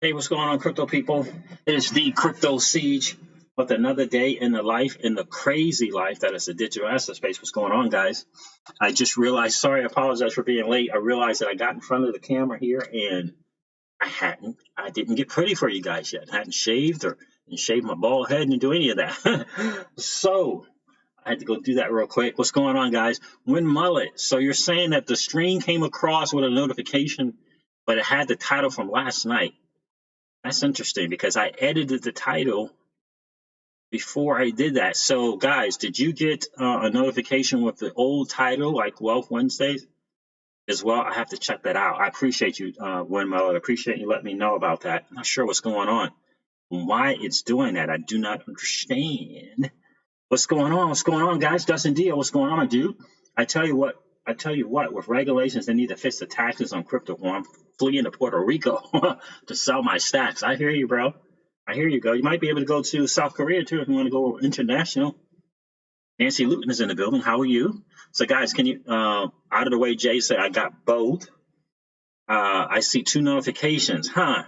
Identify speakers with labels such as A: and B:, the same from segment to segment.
A: Hey, what's going on, crypto people? It is the Crypto Siege with another day in the life, in the crazy life that is the digital asset space. What's going on, guys? I just realized, sorry, I apologize for being late. I realized that I got in front of the camera here and I didn't get pretty for you guys yet. I hadn't shaved or didn't shave my bald head and do any of that. So I had to go do that real quick. What's going on, guys? Win Mullet. So you're saying that the stream came across with a notification, but it had the title from last night. That's interesting because I edited the title before I did that. So, guys, did you get a notification with the old title, like Wealth Wednesdays, as well? I have to check that out. I appreciate you, Windmill. I appreciate you letting me know about that. I'm not sure what's going on, why it's doing that. I do not understand. What's going on? What's going on, guys? Dustin Dio, what's going on, dude? I tell you what. With regulations, they need to fix the taxes on crypto. Or I'm fleeing to Puerto Rico to sell my stacks. I hear you, bro. I hear you go. You might be able to go to South Korea too if you want to go international. Nancy Luton is in the building. How are you? So, guys, can you out of the way? Jay said I got both. I see 2 notifications, huh?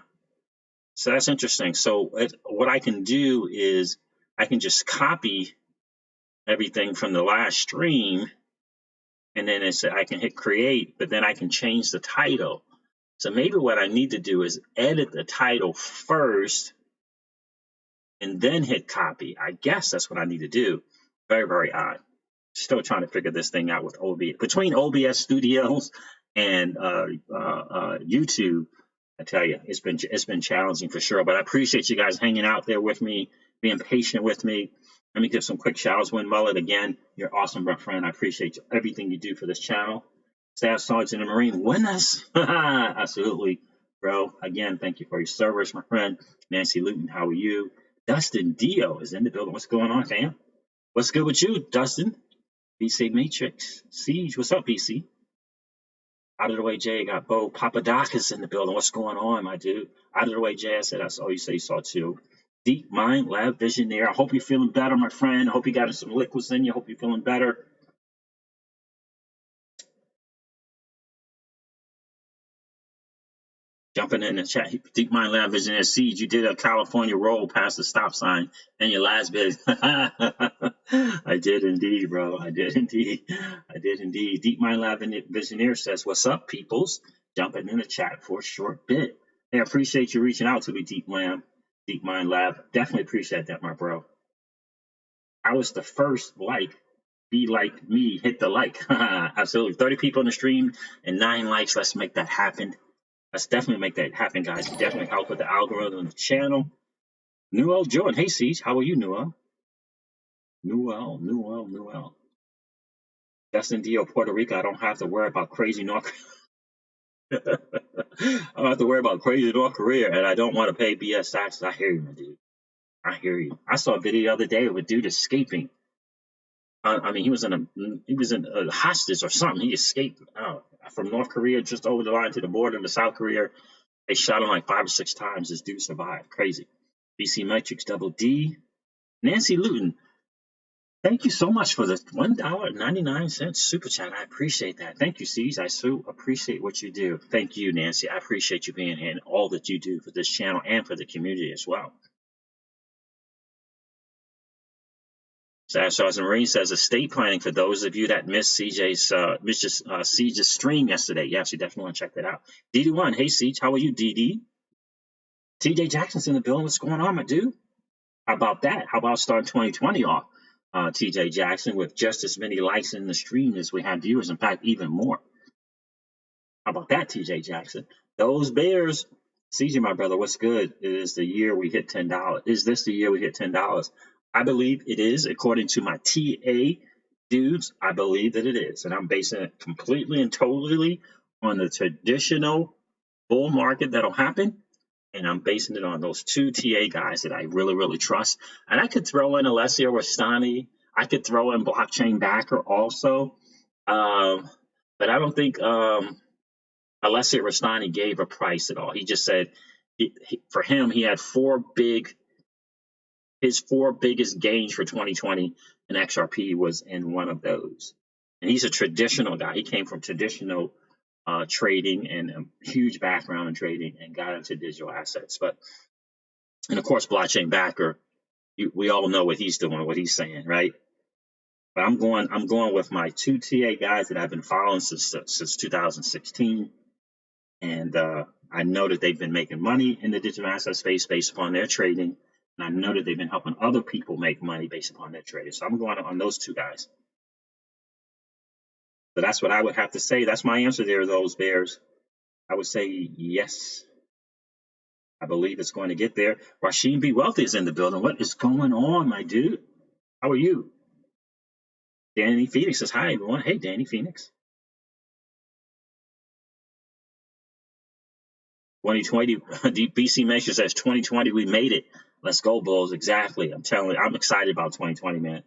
A: So that's interesting. So what I can do is I can just copy everything from the last stream, and then I can hit create, but then I can change the title. So maybe what I need to do is edit the title first and then hit copy. I guess that's what I need to do. Very, very odd. Still trying to figure this thing out with OBS. Between OBS Studios and YouTube, I tell you, it's been challenging for sure. But I appreciate you guys hanging out there with me, being patient with me. Let me give some quick shout outs. Win Mullet, again, you're awesome, my friend. I appreciate everything you do for this channel. Staff Sergeant and Marine, win us. Absolutely, bro. Again, thank you for your service, my friend. Nancy Luton, how are you? Dustin Dio is in the building. What's going on, fam? What's good with you, Dustin? BC Matrix. Siege, what's up, BC? Out of the way, Jay. Got Bo Papadakis in the building. What's going on, my dude? Out of the way, Jay. I said I saw you say you saw too. Deep Mind Lab Visionaire. I hope you're feeling better, my friend. I hope you got some liquids in you. I hope you're feeling better. Jumping in the chat. Deep Mind Lab Visionaire. Siege, you did a California roll past the stop sign in your last bid. I did indeed, bro. I did indeed. I did indeed. Deep Mind Lab Visionaire says, what's up, peoples? Jumping in the chat for a short bit. Hey, I appreciate you reaching out to me, Deep Mind Lab. Definitely appreciate that, my bro. I was the first be like me, hit the like. Absolutely. 30 people in the stream and 9 likes. Let's make that happen. Let's definitely make that happen, guys. Definitely help with the algorithm of the channel. Newell Jordan. Hey, Siege. How are you, Newell? Newell. Justin Dio, Puerto Rico. I don't have to worry about crazy North I don't have to worry about crazy North Korea, and I don't want to pay BS taxes. I hear you, my dude. I hear you. I saw a video the other day of a dude escaping. I mean, he was in a hostage or something. He escaped from North Korea just over the line to the border to South Korea. They shot him like 5 or 6 times. This dude survived. Crazy. BC Matrix Double D. Nancy Luton. Thank you so much for the $1.99 super chat. I appreciate that. Thank you, C's. I so appreciate what you do. Thank you, Nancy. I appreciate you being here and all that you do for this channel and for the community as well. Sergeant Marine says estate planning for those of you that missed Siege's stream yesterday. Yes, you definitely want to check that out. DD1, hey Siege, how are you, DD? TJ Jackson's in the building. What's going on, my dude? How about that? How about starting 2020 off, TJ Jackson, with just as many likes in the stream as we have viewers? In fact, even more. How about that, TJ Jackson? Those Bears. CJ, my brother, what's good? It is the year we hit $10. Is this the year we hit $10? I believe it is, according to my TA dudes. I believe that it is, and I'm basing it completely and totally on the traditional bull market that'll happen, and I'm basing it on those 2 TA guys that I really, really trust. And I could throw in Alessio Rastani. I could throw in Blockchain Backer also, but I don't think Alessio Rastani gave a price at all. He just said for him, he had his 4 biggest gains for 2020, and XRP was in one of those. And he's a traditional guy. He came from traditional trading and a huge background in trading and got into digital assets. And of course, blockchain backer, we all know what he's doing, what he's saying, right? But I'm going with my two TA guys that I've been following since 2016, and I know that they've been making money in the digital asset space based upon their trading, and I know that they've been helping other people make money based upon their trading. So I'm going on those two guys. So that's what I would have to say. That's my answer there, those bears. I would say yes. I believe it's going to get there. Rasheen B. Wealthy is in the building. What is going on, my dude? How are you? Danny Phoenix says, hi, everyone. Hey, Danny Phoenix. 2020, BC Measure says 2020, we made it. Let's go, Bulls. Exactly. I'm telling you, I'm excited about 2020, man.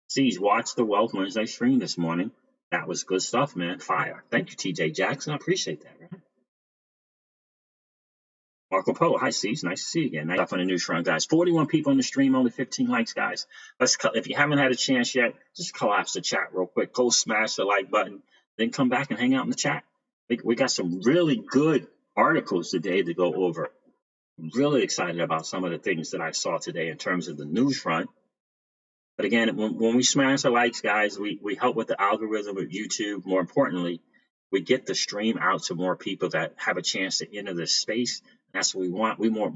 A: Siege, watch the Wealth Wednesday stream this morning. That was good stuff, man. Fire. Thank you, TJ Jackson. I appreciate that, right? Marco Polo. Hi, Siege. Nice to see you again. Nice stuff on the news front, guys. 41 people on the stream, only 15 likes, guys. If you haven't had a chance yet, just collapse the chat real quick. Go smash the like button, then come back and hang out in the chat. We got some really good articles today to go over. I'm really excited about some of the things that I saw today in terms of the news front. But again, when we smash the likes, guys, we help with the algorithm of YouTube. More importantly, we get the stream out to more people that have a chance to enter this space. That's what we want. We want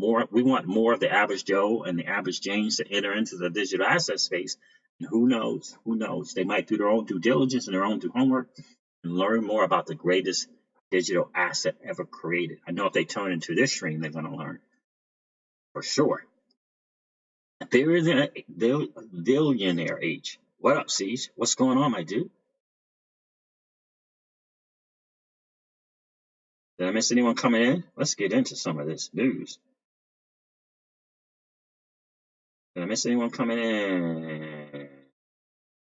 A: more of the average Joe and the average James to enter into the digital asset space. And who knows? Who knows? They might do their own due diligence and their own homework and learn more about the greatest digital asset ever created. I know if they turn into this stream, they're going to learn for sure. Billionaire H. What up, Siege? What's going on, my dude? Did I miss anyone coming in? Let's get into some of this news. Did I miss anyone coming in?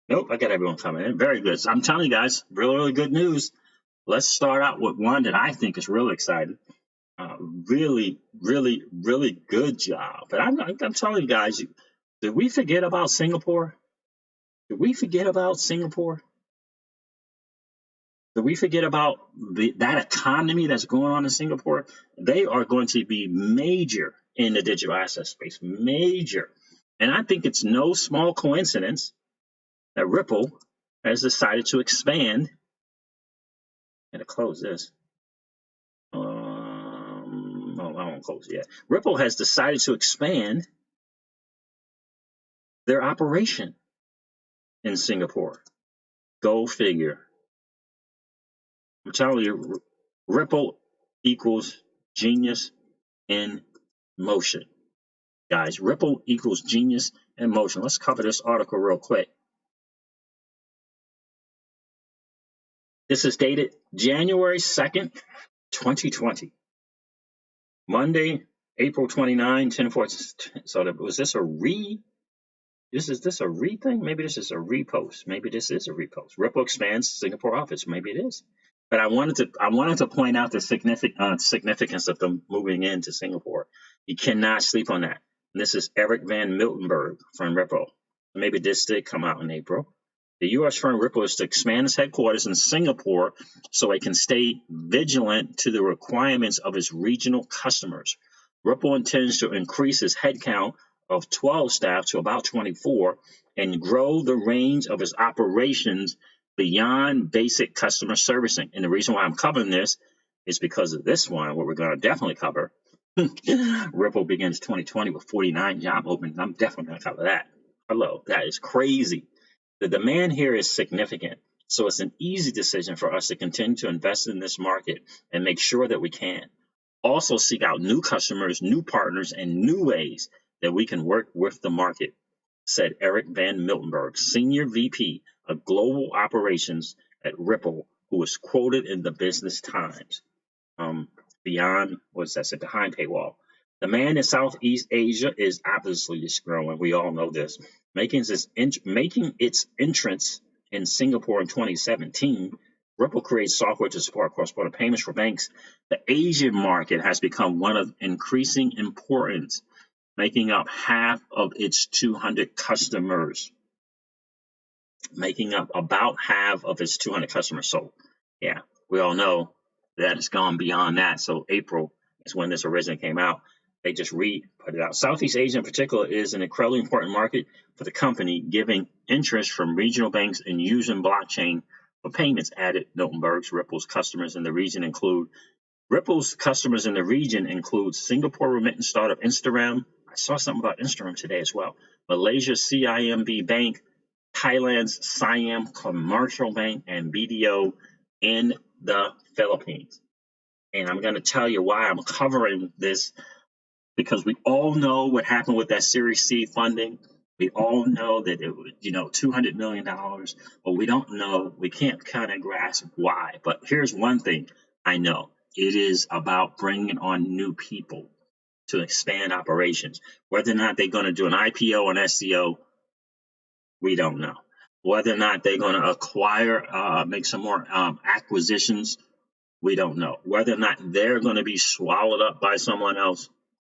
A: Nope, I got everyone coming in. Very good. So I'm telling you guys, really, really good news. Let's start out with one that I think is really exciting. Really, really, really good job. But I'm telling you guys, did we forget about Singapore? Did we forget about Singapore? Did we forget about that economy that's going on in Singapore? They are going to be major in the digital asset space, major. And I think it's no small coincidence that Ripple has decided to expand. I'm going to close this. I won't close it yet. Ripple has decided to expand their operation in Singapore. Go figure. I'm telling you, Ripple equals genius in motion. Guys, Ripple equals genius in motion. Let's cover this article real quick. This is dated January 2nd, 2020. Monday, April 29, 10/4. So was this a Is this a thing? Maybe this is a repost. Maybe this is a repost. Ripple expands Singapore office. Maybe it is. But I wanted to point out the significance of them moving into Singapore. You cannot sleep on that. And this is Eric Van Miltenberg from Ripple. Maybe this did come out in April. The U.S. firm Ripple is to expand its headquarters in Singapore so it can stay vigilant to the requirements of its regional customers. Ripple intends to increase its headcount of 12 staff to about 24 and grow the range of its operations beyond basic customer servicing. And the reason why I'm covering this is because of this one, what we're going to definitely cover. Ripple begins 2020 with 49 job openings. I'm definitely going to cover that. Hello, that is crazy. The demand here is significant. So it's an easy decision for us to continue to invest in this market and make sure that we can. Also seek out new customers, new partners, and new ways that we can work with the market, said Eric Van Miltenberg, Senior VP of Global Operations at Ripple, who was quoted in the Business Times. Behind paywall. Demand in Southeast Asia is obviously just growing. We all know this. Making its entrance in Singapore in 2017, Ripple creates software to support cross-border payments for banks. The Asian market has become one of increasing importance, making up half of its 200 customers. Making up about half of its 200 customers. So, yeah, we all know that has gone beyond that. So April is when this originally came out. They just put it out. Southeast Asia in particular is an incredibly important market for the company, giving interest from regional banks and using blockchain for payments, added Miltenberg's. Ripple's customers in the region include Singapore remittance startup Instagram. I saw something about Instagram today as well. Malaysia's CIMB Bank, Thailand's Siam Commercial Bank, and BDO in the Philippines. And I'm going to tell you why I'm covering this, because we all know what happened with that Series C funding. We all know that it was, $200 million, but we don't know, we can't kind of grasp why. But here's one thing I know. It is about bringing on new people to expand operations. Whether or not they're going to do an IPO or an SEO, we don't know. Whether or not they're going to acquire, make some more acquisitions, we don't know. Whether or not they're going to be swallowed up by someone else,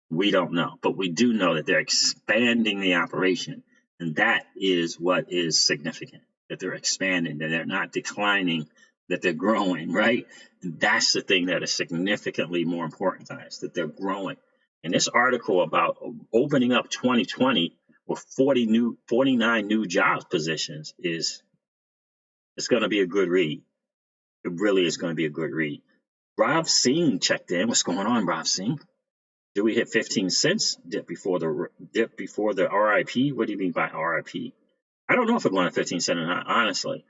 A: we don't know. But we do know that they're expanding the operation. And that is what is significant, that they're expanding, that they're not declining, that they're growing, right? And that's the thing that is significantly more important, guys, that they're growing. And this article about opening up 2020 with 49 new jobs positions it's going to be a good read. It really is going to be a good read. Rob Singh checked in. What's going on, Rob Singh? Do we hit 15 cents dip before the RIP? What do you mean by RIP? I don't know if we're going to 15 cents or not, honestly.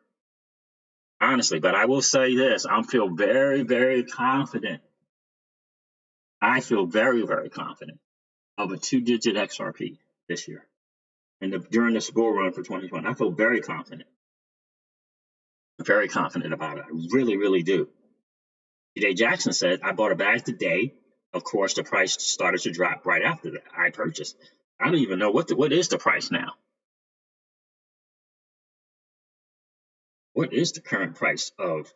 A: But I will say this. I feel very, very confident. I feel very, very confident of a 2-digit XRP this year and during this bull run for 2020. I feel very confident. Very confident about it. I really, really do. TJ Jackson said, I bought a bag today. Of course, the price started to drop right after that. I purchased. I don't even know what is the price now. What is the current price of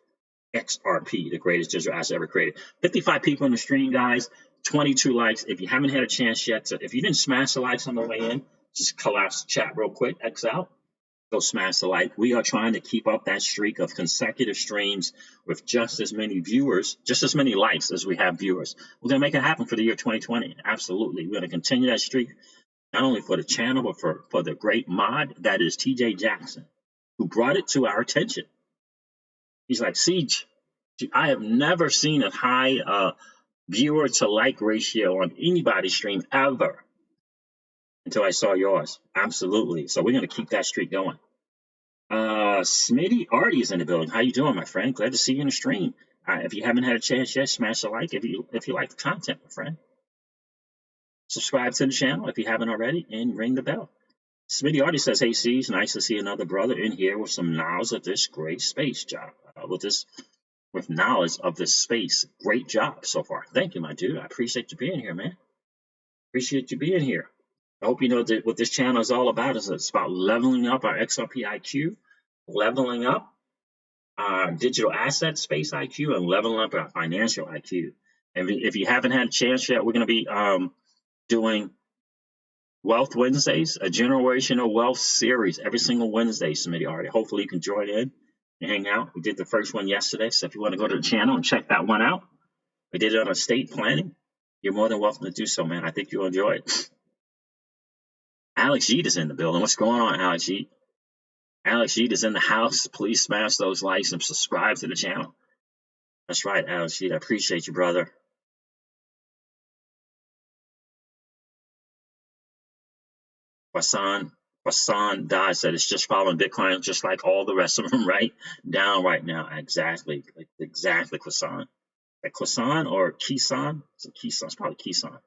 A: XRP, the greatest digital asset ever created? 55 people in the stream, guys. 22 likes. If you haven't had a chance yet, if you didn't smash the likes on the way in, just collapse the chat real quick. X out. Go smash the like. We are trying to keep up that streak of consecutive streams with just as many viewers, just as many likes as we have viewers. We're going to make it happen for the year 2020. Absolutely. We're going to continue that streak, not only for the channel, but for the great mod that is TJ Jackson, who brought it to our attention. He's like, Siege, I have never seen a high viewer to like ratio on anybody's stream ever until I saw yours. Absolutely. So we're going to keep that streak going. Smitty Artie is in the building. How you doing, my friend? Glad to see you in the stream. If you haven't had a chance yet, smash the like if you like the content, my friend. Subscribe to the channel if you haven't already, and ring the bell. Smitty Artie says, hey, Siege, nice to see another brother in here with some knowledge of this great space job. With knowledge of this space. Great job so far. Thank you, my dude. I appreciate you being here, man. Appreciate you being here. I hope you know that what this channel is all about is it's about leveling up our XRP IQ, leveling up our digital asset space IQ, and leveling up our financial IQ. And if you haven't had a chance yet, we're going to be doing Wealth Wednesdays, a generational wealth series every single Wednesday, Smitty already. Hopefully you can join in and hang out. We did the first one yesterday, so if you want to go to the channel and check that one out, we did it on estate planning. You're more than welcome to do so, man. I think you'll enjoy it. Alex Yeet is in the building. What's going on, Alex Yeet? Alex Yeet is in the house. Please smash those likes and subscribe to the channel. That's right, Alex Yeet. I appreciate you, brother. Hassan Dye said it's just following Bitcoin, just like all the rest of them, right? Down right now. Exactly, Hassan. Like Hassan or Kisan? It's probably Kisan.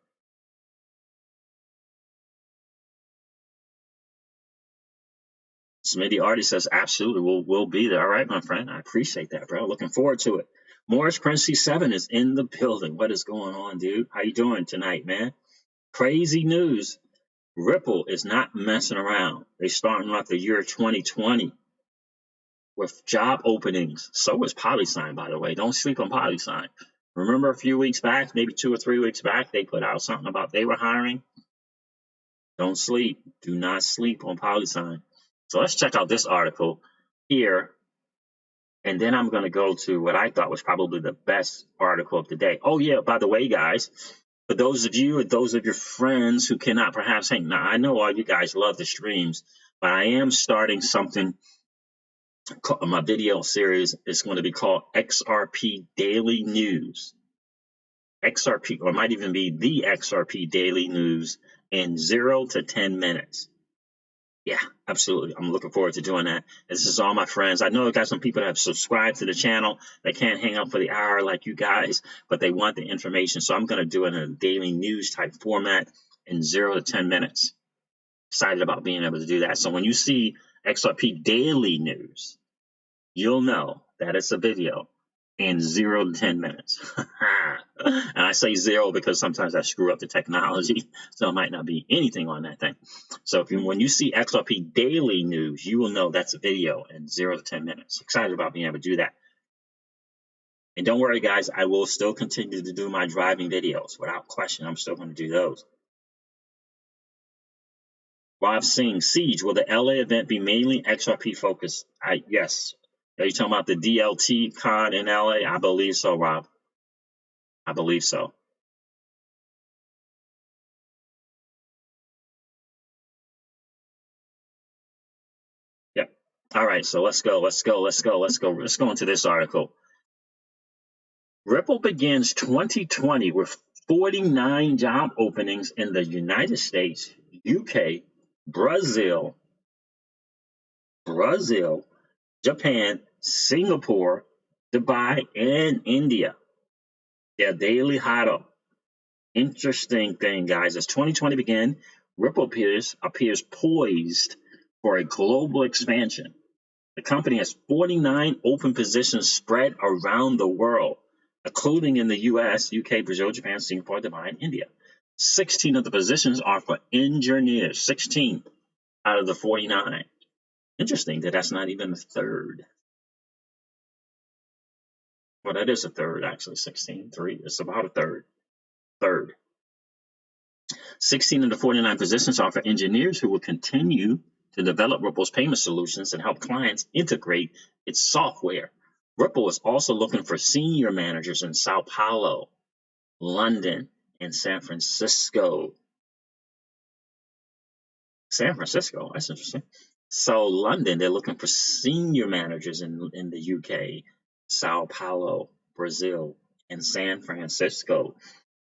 A: Smitty Artie says, absolutely, we'll be there. All right, my friend. I appreciate that, bro. Looking forward to it. Morris Prince C7 is in the building. What is going on, dude? How you doing tonight, man? Crazy news. Ripple is not messing around. They're starting off the year 2020 with job openings. So is PolySign, by the way. Don't sleep on PolySign. Remember a few weeks back, maybe 2 or 3 weeks back, they put out something about they were hiring? Don't sleep. Do not sleep on PolySign. So let's check out this article here. And then I'm going to go to what I thought was probably the best article of the day. Oh, yeah, by the way, guys, for those of you and those of your friends who cannot perhaps hang, now I know all you guys love the streams, but I am starting something. My video series is going to be called XRP Daily News. XRP, or it might even be the XRP Daily News in 0 to 10 minutes. Yeah, absolutely. I'm looking forward to doing that. This is all my friends. I know I got some people that have subscribed to the channel. They can't hang out for the hour like you guys, but they want the information. So I'm going to do it in a daily news type format in 0 to 10 minutes. Excited about being able to do that. So when you see XRP Daily News, you'll know that it's a video in 0 to 10 minutes. And I say 0 because sometimes I screw up the technology, so it might not be anything on that thing. So when you see XRP Daily News, you will know that's a video in 0 to 10 minutes. Excited about being able to do that. And don't worry, guys, I will still continue to do my driving videos. Without question, I'm still going to do those. While I've seen Siege, will the LA event be mainly XRP focused? Yes. Are you talking about the DLT con in LA? I believe so, Rob. I believe so. Yep. All right, so let's go into this article. Ripple begins 2020 with 49 job openings in the United States, UK, Brazil, Japan, Singapore, Dubai, and India. Their daily huddle. Interesting thing, guys. As 2020 began, Ripple appears poised for a global expansion. The company has 49 open positions spread around the world, including in the US, UK, Brazil, Japan, Singapore, Dubai, and India. 16 of the positions are for engineers. 16 out of the 49. Interesting that that's not even a third. Well, that is a third, actually. 16, 3. It's about a third. 16 of the 49 positions are for engineers who will continue to develop Ripple's payment solutions and help clients integrate its software. Ripple is also looking for senior managers in Sao Paulo, London, and San Francisco. San Francisco, that's interesting. So London, they're looking for senior managers in the UK, Sao Paulo, Brazil, and San Francisco.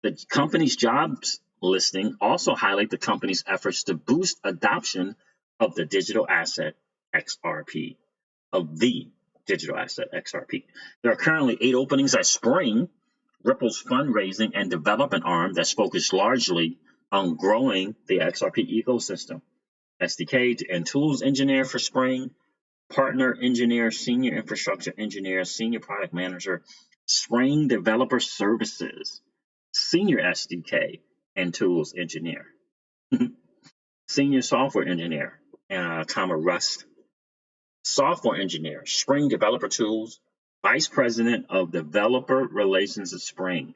A: The company's jobs listing also highlight the company's efforts to boost adoption of the digital asset XRP, There are currently 8 openings at Spring, Ripple's fundraising and development arm that's focused largely on growing the XRP ecosystem. SDK and tools engineer for Spring, partner engineer, senior infrastructure engineer, senior product manager, Spring Developer Services, senior SDK and tools engineer, senior software engineer, Rust, software engineer, Spring Developer Tools, vice president of developer relations at Spring.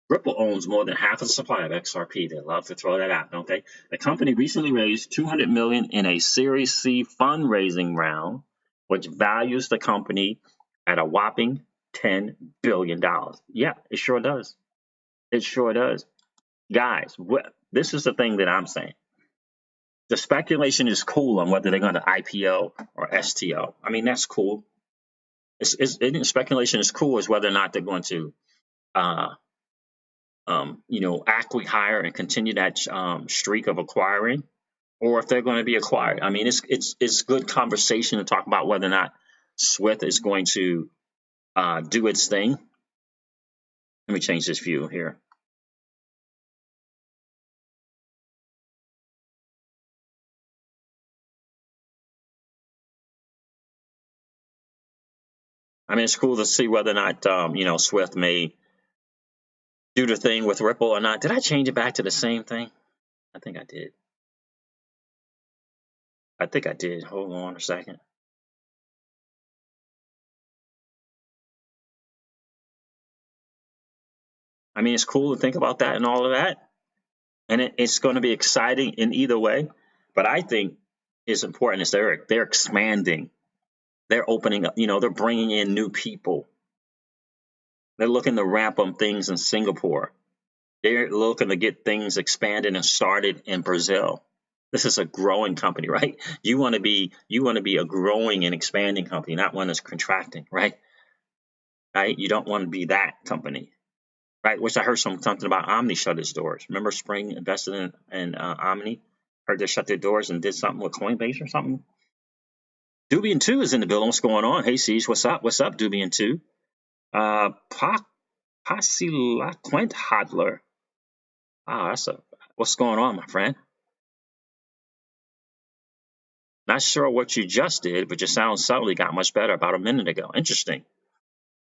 A: Ripple owns more than half of the supply of XRP. They love to throw that out, don't they? The company recently raised $200 million in a Series C fundraising round, which values the company at a whopping $10 billion. Yeah, it sure does. It sure does. Guys, this is the thing that I'm saying. The speculation is cool on whether they're going to IPO or STO. I mean, that's cool. Speculation is cool as whether or not they're going to acqui-hire and continue that streak of acquiring, or if they're going to be acquired. I mean, it's good conversation to talk about whether or not Swift is going to do its thing. Let me change this view here. I mean, it's cool to see whether or not Swift may do the thing with Ripple or not. Did I change it back to the same thing? I think I did. Hold on a second. I mean, it's cool to think about that and all of that. And it's going to be exciting in either way. But I think it's important is they're expanding They're opening up, they're bringing in new people. They're looking to ramp up things in Singapore. They're looking to get things expanded and started in Brazil. This is a growing company, right? You want to be a growing and expanding company, not one that's contracting, right? Right? You don't want to be that company, right? Which I heard something about Omni shut its doors. Remember, Spring invested in Omni. Heard they shut their doors and did something with Coinbase or something. Dubian 2 is in the building. What's going on? Hey, Siege, what's up? What's up, Dubian 2? Pasilaquent Hodler. What's going on, my friend? Not sure what you just did, but your sound suddenly got much better about a minute ago. Interesting.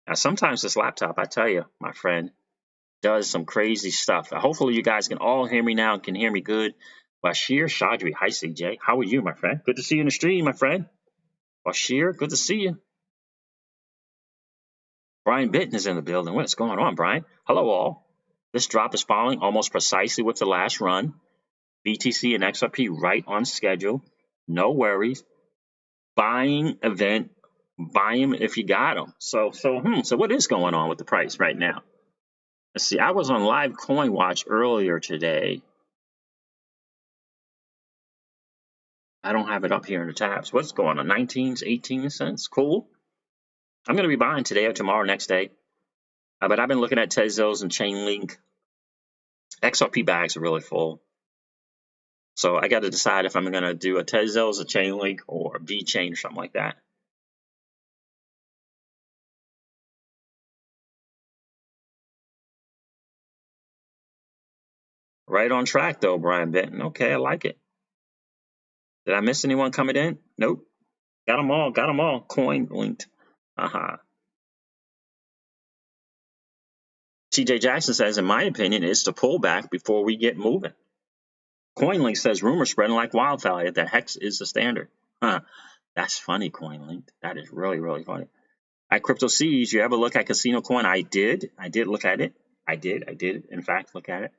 A: Now, sometimes this laptop, I tell you, my friend, does some crazy stuff. Hopefully, you guys can all hear me now and can hear me good. Bashir Shadri. Hi, CJ. How are you, my friend? Good to see you in the stream, my friend. Bashir, good to see you. Brian Benton is in the building. What's going on, Brian? Hello, all. This drop is following almost precisely with the last run. BTC and XRP right on schedule. No worries. Buying event. Buy them if you got them. So what is going on with the price right now? Let's see. I was on Live Coin Watch earlier today. I don't have it up here in the tabs. What's going on? 19s, 18 cents. Cool. I'm going to be buying today or tomorrow, next day. But I've been looking at Tezos and Chainlink. XRP bags are really full. So I got to decide if I'm going to do a Tezos, a Chainlink, or a VeChain or something like that. Right on track, though, Brian Benton. Okay, I like it. Did I miss anyone coming in? Nope. Got them all. Got them all. Coin linked. TJ Jackson says, in my opinion, it's to pull back before we get moving. CoinLink says, rumors spreading like wildfire that Hex is the standard. That's funny, CoinLink. That is really, really funny. At Crypto Siege, you ever look at Casino Coin? I did look at it. I did, in fact, look at it.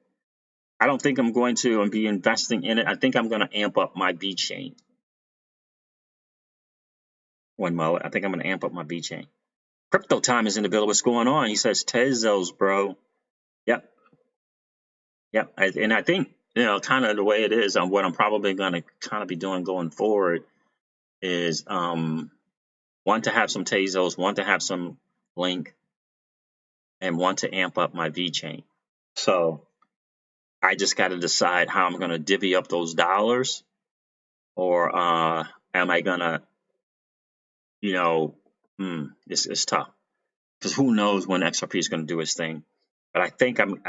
A: I don't think I'm going to be investing in it. I think I'm going to amp up my VeChain. One mullet. I think I'm going to amp up my VeChain. Crypto Time is in the building. What's going on? He says, Tezos, bro. Yep. And I think, kind of the way it is, what I'm probably going to kind of be doing going forward is want to have some Tezos, want to have some Link, and want to amp up my VeChain. So I just got to decide how I'm going to divvy up those dollars, or am I going to, it's tough because who knows when XRP is going to do its thing. But I think I'm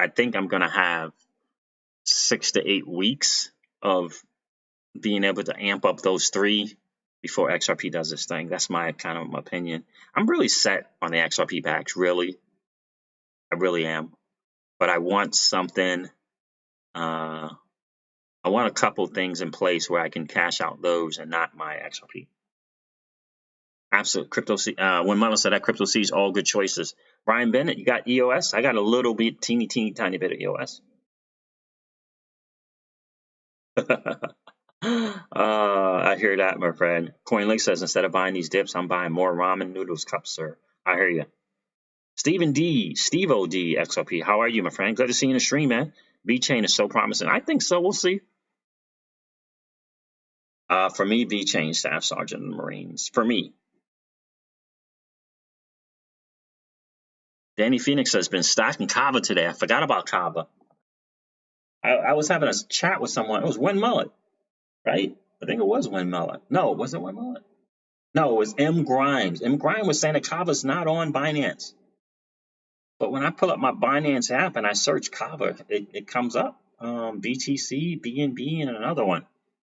A: going to have 6 to 8 weeks of being able to amp up those 3 before XRP does its thing. That's my kind of opinion. I'm really set on the XRP backs, really. I really am. But I want something, I want a couple things in place where I can cash out those and not my XRP. Absolute crypto. When Mama said that Crypto C's all good choices. Brian Bennett, you got EOS? I got a little bit, teeny tiny bit of EOS. I hear that, my friend. CoinLink says, instead of buying these dips, I'm buying more ramen noodles cups, sir. I hear you. Steve O.D. XRP, how are you, my friend? Glad to see you in the stream, man. VeChain is so promising. I think so. We'll see. For me, VeChain, Staff Sergeant in the Marines. For me. Danny Phoenix has been stacking Kava today. I forgot about Kava. I was having a chat with someone. It was Win Mullet, right? I think it was Win Mullet. No, was it Win Mullet? No, it was M. Grimes. M. Grimes was saying that Kava's not on Binance. But when I pull up my Binance app and I search Kava, it comes up. BTC, BNB, and another one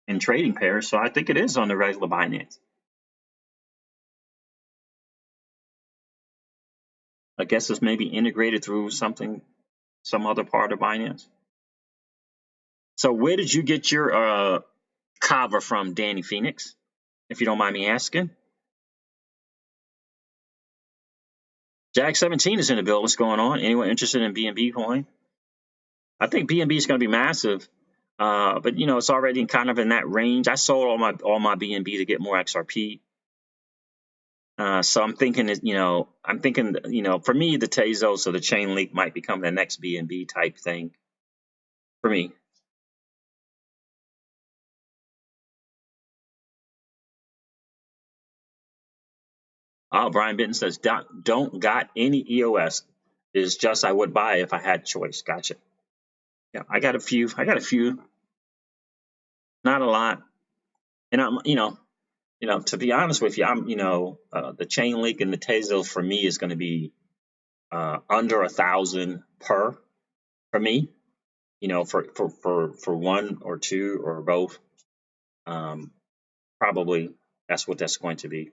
A: in trading pairs. So I think it is on the regular Binance. I guess it's maybe integrated through some other part of Binance. So where did you get your Kava from, Danny Phoenix, if you don't mind me asking? Jack17 is in the bill. What's going on? Anyone interested in BNB coin? I think BNB is going to be massive, but it's already kind of in that range. I sold all my BNB to get more XRP. So I'm thinking, for me, the Tezos or the chain link might become the next BNB type thing for me. Brian Benton says, don't got any EOS. It's just I would buy if I had choice. Gotcha. Yeah, I got a few. Not a lot. And to be honest with you, the chain link and the Tezos for me is going to be under 1,000 per for me. For one or two or both. Probably that's what that's going to be.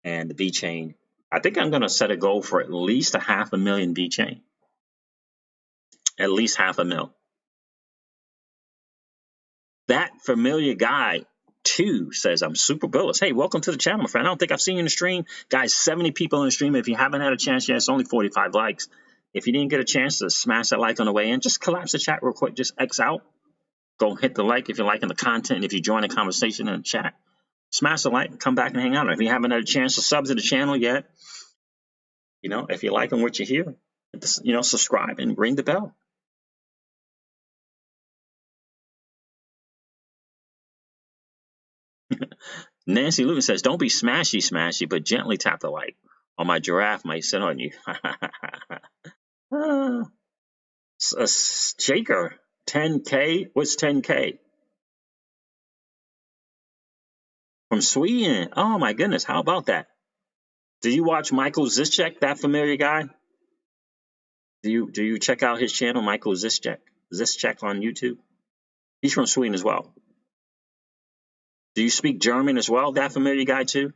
A: And the V chain, I think I'm going to set a goal for at least a 500,000 V chain. At least 500,000. That familiar guy too says I'm super bullish. Hey, welcome to the channel, my friend. I don't think I've seen you in the stream, guys. 70 people in the stream. If you haven't had a chance yet, it's only 45 likes. If you didn't get a chance to smash that like on the way in, just collapse the chat real quick. Just X out. Go hit the like if you're liking the content. And if you join the conversation in the chat, smash the like and come back and hang out. If you haven't had a chance to sub to the channel yet, if you're liking what you hear, subscribe and ring the bell. Nancy Luton says, don't be smashy, but gently tap the like, or my giraffe might sit on you. Shaker, 10K? What's 10K? From Sweden. Oh my goodness, how about that? Do you watch Michael Zischek, that familiar guy? Do you check out his channel, Michael Zischek on YouTube? He's from Sweden as well. Do you speak German as well, that familiar guy too?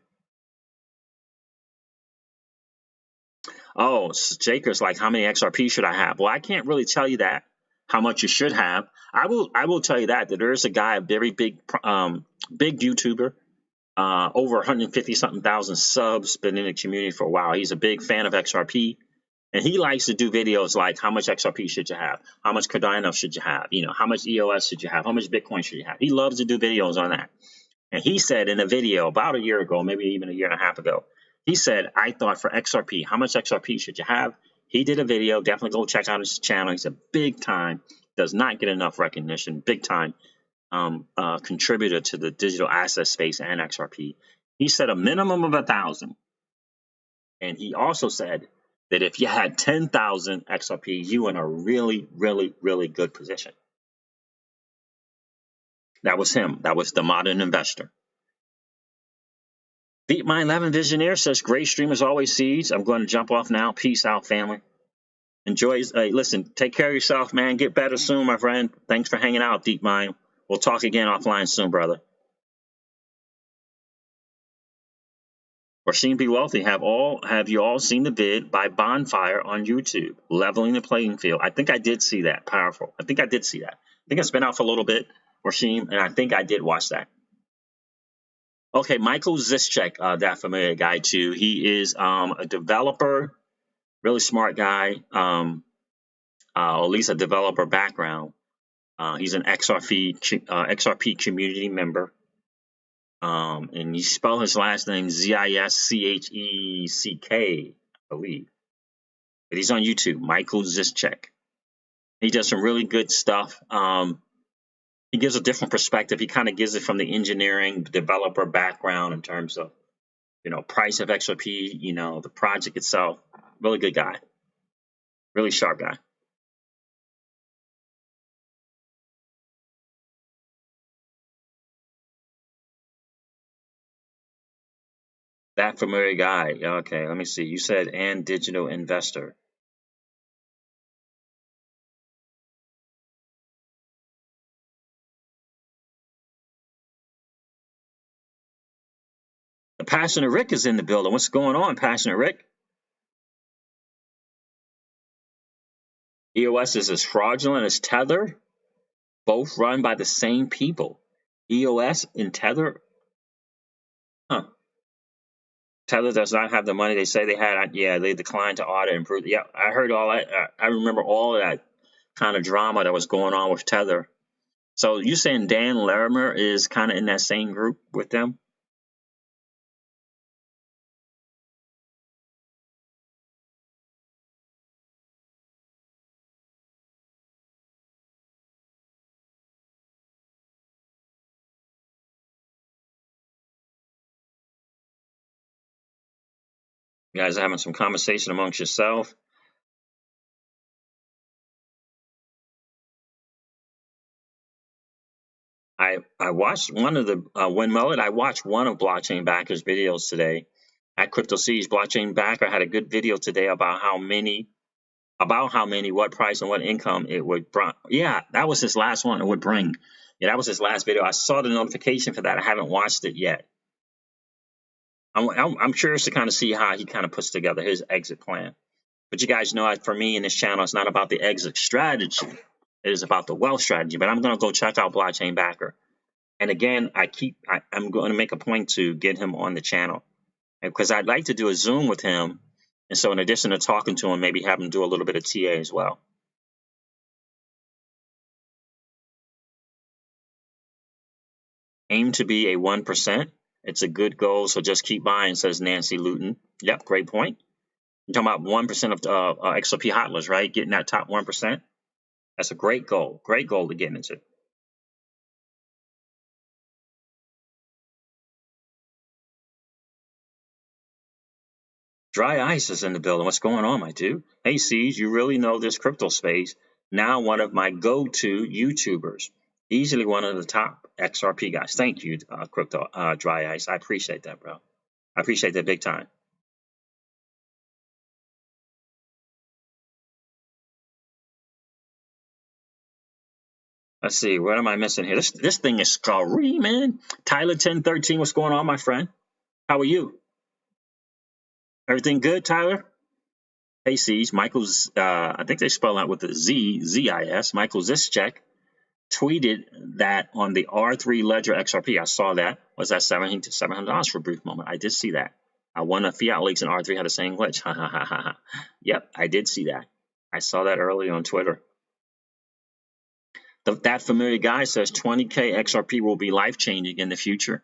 A: Oh, Jaker's like, how many XRP should I have? Well, I can't really tell you that, how much you should have. I will tell you that there's a guy, a very big YouTuber, over 150 something thousand subs, been in the community for a while. He's a big fan of XRP, and he likes to do videos like, how much XRP should you have? How much Cardano should you have? How much EOS should you have? How much Bitcoin should you have? He loves to do videos on that. And he said in a video about a year ago, maybe even a year and a half ago, he said, I thought for XRP, how much XRP should you have? He did a video. Definitely go check out his channel. He's a big time, does not get enough recognition, big time contributor to the digital asset space and XRP. He said a minimum of 1,000. And he also said that if you had 10,000 XRP, you were in a really, really, really good position. That was him. That was the modern investor. Beat My 11 Visionaire says, great stream as always, Seeds. I'm going to jump off now. Peace out, family. Enjoy. Listen, take care of yourself, man. Get better soon, my friend. Thanks for hanging out, Deep Mind. We'll talk again offline soon, brother. Rasheen B. Wealthy, have you all seen the vid by Bonfire on YouTube, Leveling the Playing Field? I think I did see that. Powerful. I think I did see that. I think it's been out for a little bit, Rasheen, and I think I did watch that. Okay, Michael Zischek, that familiar guy too. He is a developer, really smart guy, or at least a developer background. He's an XRP community member. And you spell his last name Zischeck, I believe. But he's on YouTube, Michael Zischek. He does some really good stuff. He gives a different perspective. He kind of gives it from the engineering developer background in terms of, price of XRP, the project itself. Really good guy. Really sharp guy. That familiar guy. Okay, let me see. You said and digital investor. The Passionate Rick is in the building. What's going on, Passionate Rick? EOS is as fraudulent as Tether, both run by the same people. EOS and Tether. Huh. Tether does not have the money they say they had. Yeah, they declined to audit and prove. Yeah, I heard all that. I remember all of that kind of drama that was going on with Tether. So you saying Dan Larimer is kind of in that same group with them? You guys are having some conversation amongst yourself. I watched one of the when Mullet. I watched one of Blockchain Backer's videos today. At Crypto Siege, Blockchain Backer had a good video today about how many, what price, and what income it would bring. Yeah, that was his last one. It would bring. Yeah, that was his last video. I saw the notification for that. I haven't watched it yet. I'm curious to kind of see how he kind of puts together his exit plan. But you guys know, for me in this channel, it's not about the exit strategy. It is about the wealth strategy. But I'm going to go check out Blockchain Backer. And again, I'm going to make a point to get him on the channel, because I'd like to do a Zoom with him. And so in addition to talking to him, maybe have him do a little bit of TA as well. Aim to be a 1%. It's a good goal, so just keep buying, says Nancy Luton. Yep, great point. You're talking about 1% of XRP hodlers, right? Getting that top 1%. That's a great goal. Great goal to get into. Dry Ice is in the building. What's going on, my dude? Hey, Siege, you really know this crypto space. Now one of my go-to YouTubers. Easily one of the top XRP guys. Thank you, Dry Ice. I appreciate that, bro. I appreciate that big time. Let's see, what am I missing here? This thing is screaming. Tyler 1013, what's going on, my friend? How are you? Everything good, Tyler? Hey, Siege. Michael's, I think they spell out with the Z-I-S. Michael Zischek tweeted that on the R3 Ledger XRP. I saw that. Was that $700 for a brief moment? I did see that. One of Fiat Leaks in R3 had the same glitch. Ha ha ha ha. Yep, I did see that. I saw that earlier on Twitter. That familiar guy says 20K XRP will be life-changing in the future.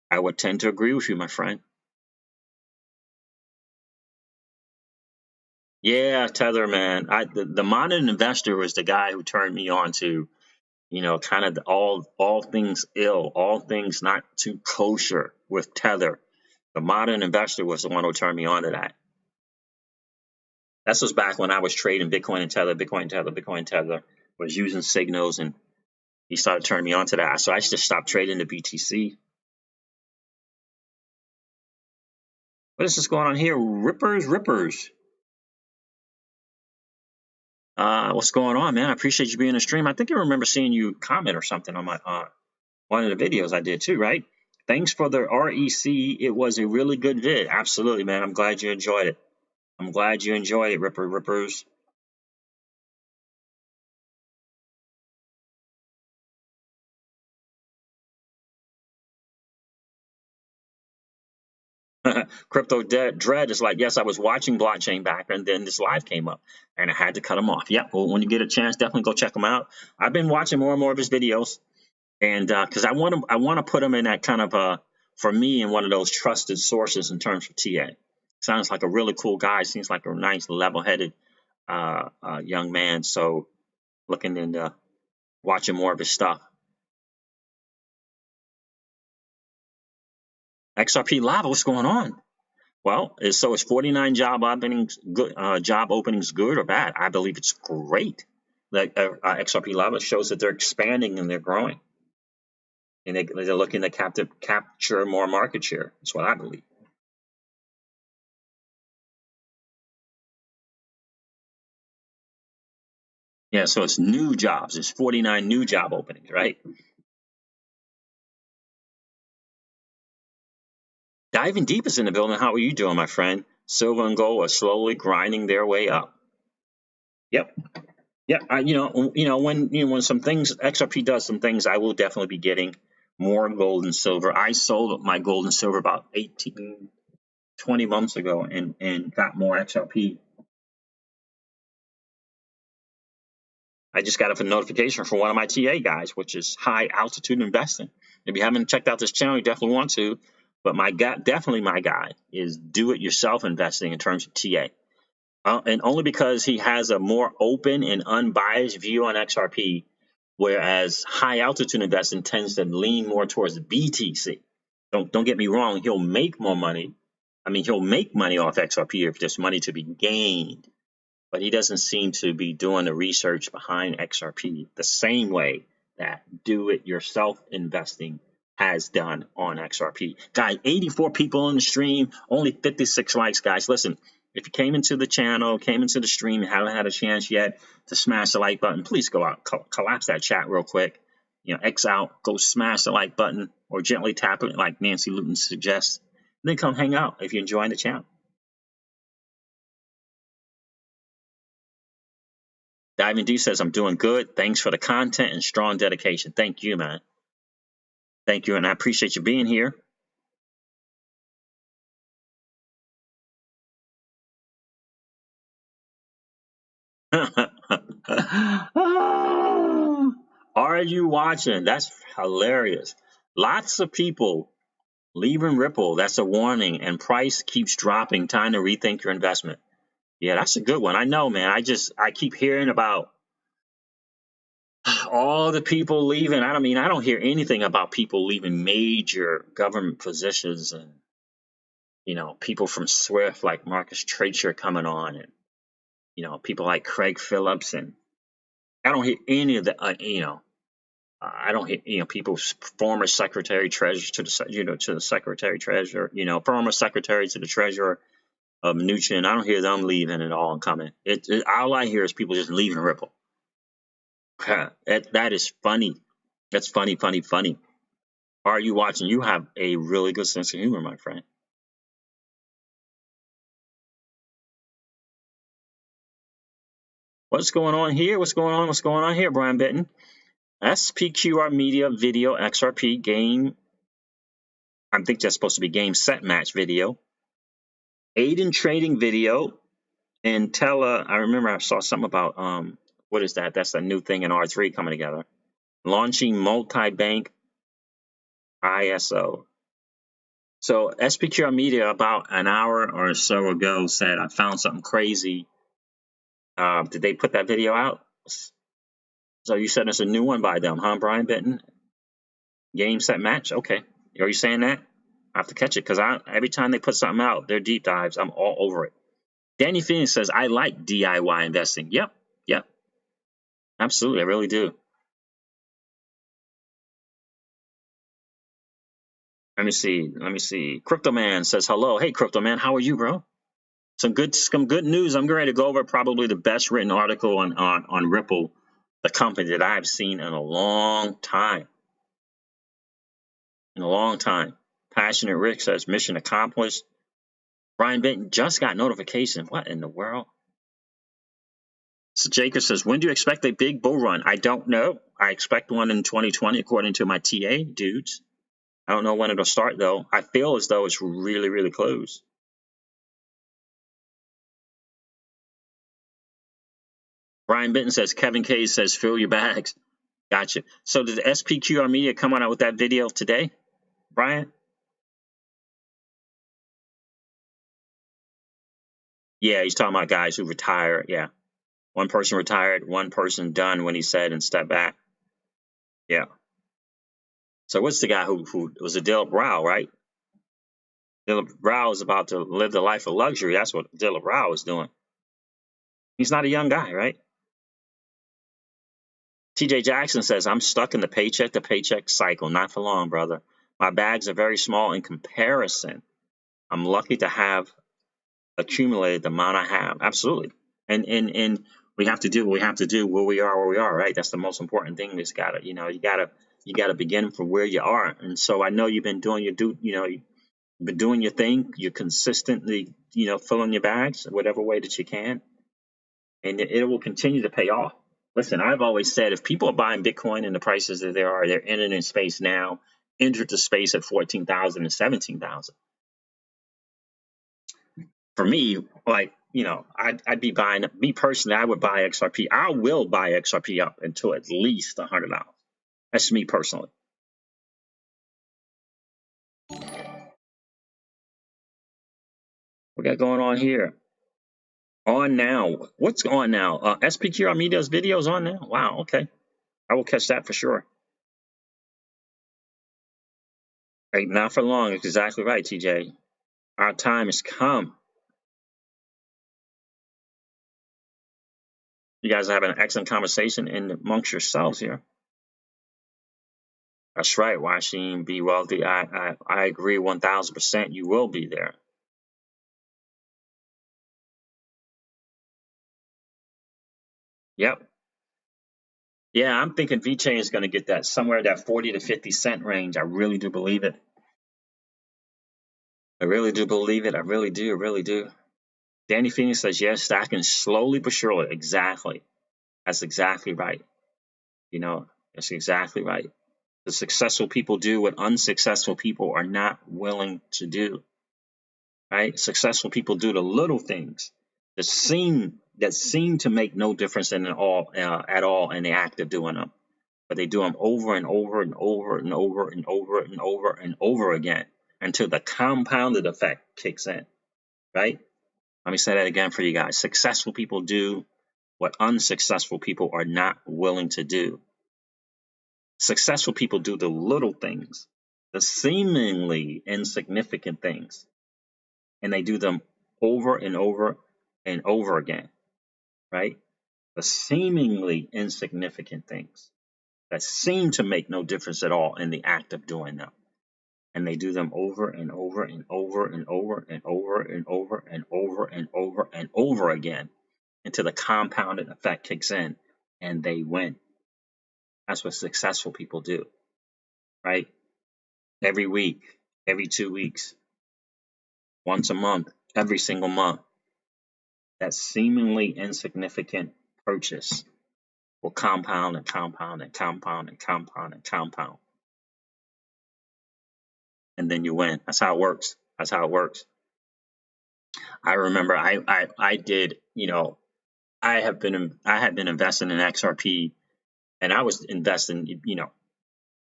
A: I would tend to agree with you, my friend. Yeah, Tether, man. The modern investor was the guy who turned me on to, kind of all things ill, all things not too kosher with Tether. The modern investor was the one who turned me on to that. This was back when I was trading Bitcoin and Tether, Bitcoin and Tether, was using signals, and he started turning me on to that. So I just stopped trading the BTC. What is this going on here? Rippers. What's going on, man? I appreciate you being in the stream. I think I remember seeing you comment or something on my one of the videos I did too, right? Thanks for the REC. It was a really good vid. Absolutely, man. I'm glad you enjoyed it. I'm glad you enjoyed it, Rippers. Crypto Dread is like, yes, I was watching Blockchain Backer, and then this live came up, and I had to cut him off. Yep. Well, when you get a chance, definitely go check him out. I've been watching more and more of his videos, and because I want to put him in that kind of for me, in one of those trusted sources in terms of TA. Sounds like a really cool guy. Seems like a nice, level-headed young man. So looking into watching more of his stuff. XRP Lava, what's going on? Well, so is 49 job openings good? Job openings good or bad? I believe it's great. Like XRP Lava shows that they're expanding and they're growing, and they're looking to capture more market share. That's what I believe. Yeah, so it's new jobs. It's 49 new job openings, right? Diving Deep is in the building. How are you doing, my friend? Silver and gold are slowly grinding their way up. Yep. Yeah, when some things, XRP does some things, I will definitely be getting more gold and silver. I sold my gold and silver about 18, 20 months ago and got more XRP. I just got a notification from one of my TA guys, which is High Altitude Investing. If you haven't checked out this channel, you definitely want to. But my guy is do-it-yourself investing in terms of TA. And only because he has a more open and unbiased view on XRP, whereas high altitude investing tends to lean more towards BTC. Don't get me wrong, he'll make more money, I mean, he'll make money off XRP if there's money to be gained, but he doesn't seem to be doing the research behind XRP the same way that do-it-yourself investing has done on XRP. Guys, 84 people on the stream, only 56 likes, guys. Listen, if you came into the channel, came into the stream, and haven't had a chance yet to smash the like button, please go out, collapse that chat real quick. You know, X out, go smash the like button, or gently tap it like Nancy Luton suggests. Then come hang out if you're enjoying the channel. Diving D says, I'm doing good. Thanks for the content and strong dedication. Thank you, man. Thank you, and I appreciate you being here. Are you watching? That's hilarious. Lots of people leaving Ripple. That's a warning, and price keeps dropping. Time to rethink your investment. Yeah, that's a good one. I know, man. I keep hearing about all the people leaving. I don't hear anything about people leaving major government positions and, you know, people from Swift like Marcus Treacher coming on, and, you know, people like Craig Phillips, and I don't hear any of the, I don't hear, you know, people's former secretary treasurer to the, you know, to the secretary treasurer, you know, former secretary to the treasurer of Mnuchin. I don't hear them leaving at all and coming. All I hear is people just leaving Ripple. That is funny. That's funny, funny, funny. Are you watching? You have a really good sense of humor, my friend. What's going on here? What's going on? What's going on here, Brian Benton? SPQR Media Video XRP Game. I think that's supposed to be Game Set Match video. Aiden Trading video. And I remember I saw something about, what is that? That's a new thing in R3 coming together. Launching multi-bank ISO. So SPQR Media about an hour or so ago said, I found something crazy. Did they put that video out? So you said it's a new one by them, huh, Brian Benton? Game, set, match? Okay. Are you saying that? I have to catch it because every time they put something out, their deep dives, I'm all over it. Danny Phoenix says, I like DIY investing. Yep. Absolutely. I really do. Let me see. Crypto Man says hello. Hey, Crypto Man, how are you, bro? Some good news. I'm going to go over probably the best written article on Ripple, the company that I've seen in a long time. Passionate Rick says mission accomplished. Brian Benton just got notification. What in the world? So Jacob says, when do you expect a big bull run? I don't know. I expect one in 2020, according to my TA dudes. I don't know when it'll start, though. I feel as though it's really, really close. Brian Benton says, Kevin K says, fill your bags. Gotcha. So did the SPQR Media come out with that video today, Brian? Yeah, he's talking about guys who retire. Yeah. One person retired, one person done when he said and stepped back. Yeah. So what's the guy who was a Dilip Rao, right? Dilip Rao is about to live the life of luxury. That's what Dilip Rao is doing. He's not a young guy, right? TJ Jackson says, I'm stuck in the paycheck to paycheck cycle. Not for long, brother. My bags are very small in comparison. I'm lucky to have accumulated the amount I have. Absolutely. And we have to do what we have to do where we are, right? That's the most important thing. You gotta begin from where you are. And so I know you've been doing you've been doing your thing. You're consistently, filling your bags whatever way that you can. And it will continue to pay off. Listen, I've always said if people are buying Bitcoin and the prices that they're entering in space now, entered the space at 14,000 and 17,000. For me, I'd be buying. Me personally, I would buy XRP. I will buy XRP up until at least $100. That's me personally. What we got going on here? On now. What's on now? SPQR Media's videos on now? Wow, okay. I will catch that for sure. Right, not for long. It's exactly right, TJ. Our time has come. You guys are having an excellent conversation amongst yourselves here. That's right, Washington, be wealthy. I agree 1,000%. You will be there. Yep. Yeah, I'm thinking VeChain is going to get that somewhere that 40 to 50 cent range. I really do believe it. I really do believe it. I really do. I really do. Danny Phoenix says, yes, stacking slowly but surely. Exactly. That's exactly right. You know, that's exactly right. The successful people do what unsuccessful people are not willing to do. Right? Successful people do the little things that seem to make no difference at all in the act of doing them. But they do them over and over and over and over and over and over and over again until the compounded effect kicks in. Right? Let me say that again for you guys. Successful people do what unsuccessful people are not willing to do. Successful people do the little things, the seemingly insignificant things, and they do them over and over and over again, right? The seemingly insignificant things that seem to make no difference at all in the act of doing them. And they do them over and over and over and over and over and over and over and over and over again until the compounded effect kicks in and they win. That's what successful people do, right? Every week, every 2 weeks, once a month, every single month. That seemingly insignificant purchase will compound and compound and compound and compound and compound. And then you win. That's how it works. That's how it works. I remember I did, I had been investing in XRP, and I was investing,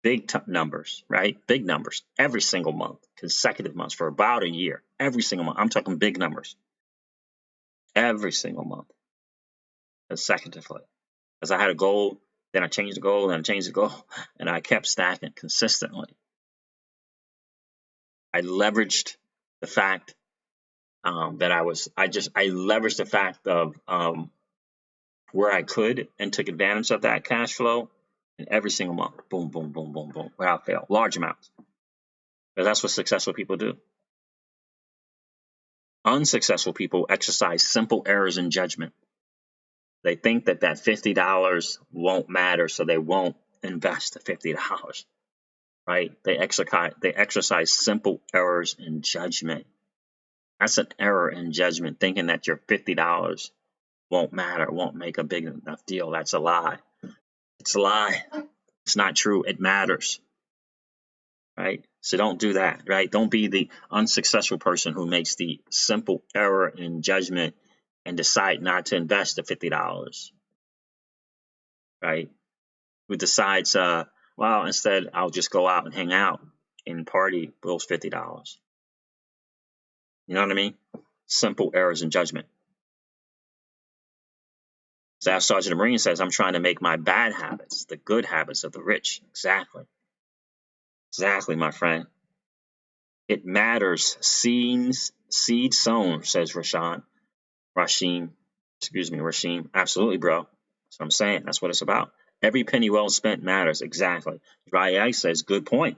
A: big numbers, right? Big numbers every single month, consecutive months for about a year, every single month. I'm talking big numbers every single month, consecutively. Because I had a goal, then I changed the goal, then I changed the goal, and I kept stacking consistently. I leveraged the fact that I leveraged the fact of where I could and took advantage of that cash flow, and every single month, boom, boom, boom, boom, boom, without fail, large amounts. Because that's what successful people do. Unsuccessful people exercise simple errors in judgment. They think that $50 won't matter, so they won't invest the $50. Right? They exercise simple errors in judgment. That's an error in judgment, thinking that your $50 won't matter, won't make a big enough deal. That's a lie. It's a lie. It's not true. It matters. Right? So don't do that. Right? Don't be the unsuccessful person who makes the simple error in judgment and decide not to invest the $50. Right? Who decides, well, instead I'll just go out and hang out and party with those $50. You know what I mean? Simple errors in judgment. Staff Sergeant Marine says, I'm trying to make my bad habits the good habits of the rich. Exactly. Exactly, my friend. It matters. Seed sown, says Rashim. Absolutely, bro. That's what I'm saying. That's what it's about. Every penny well spent matters. Exactly. Dry Ice says, good point.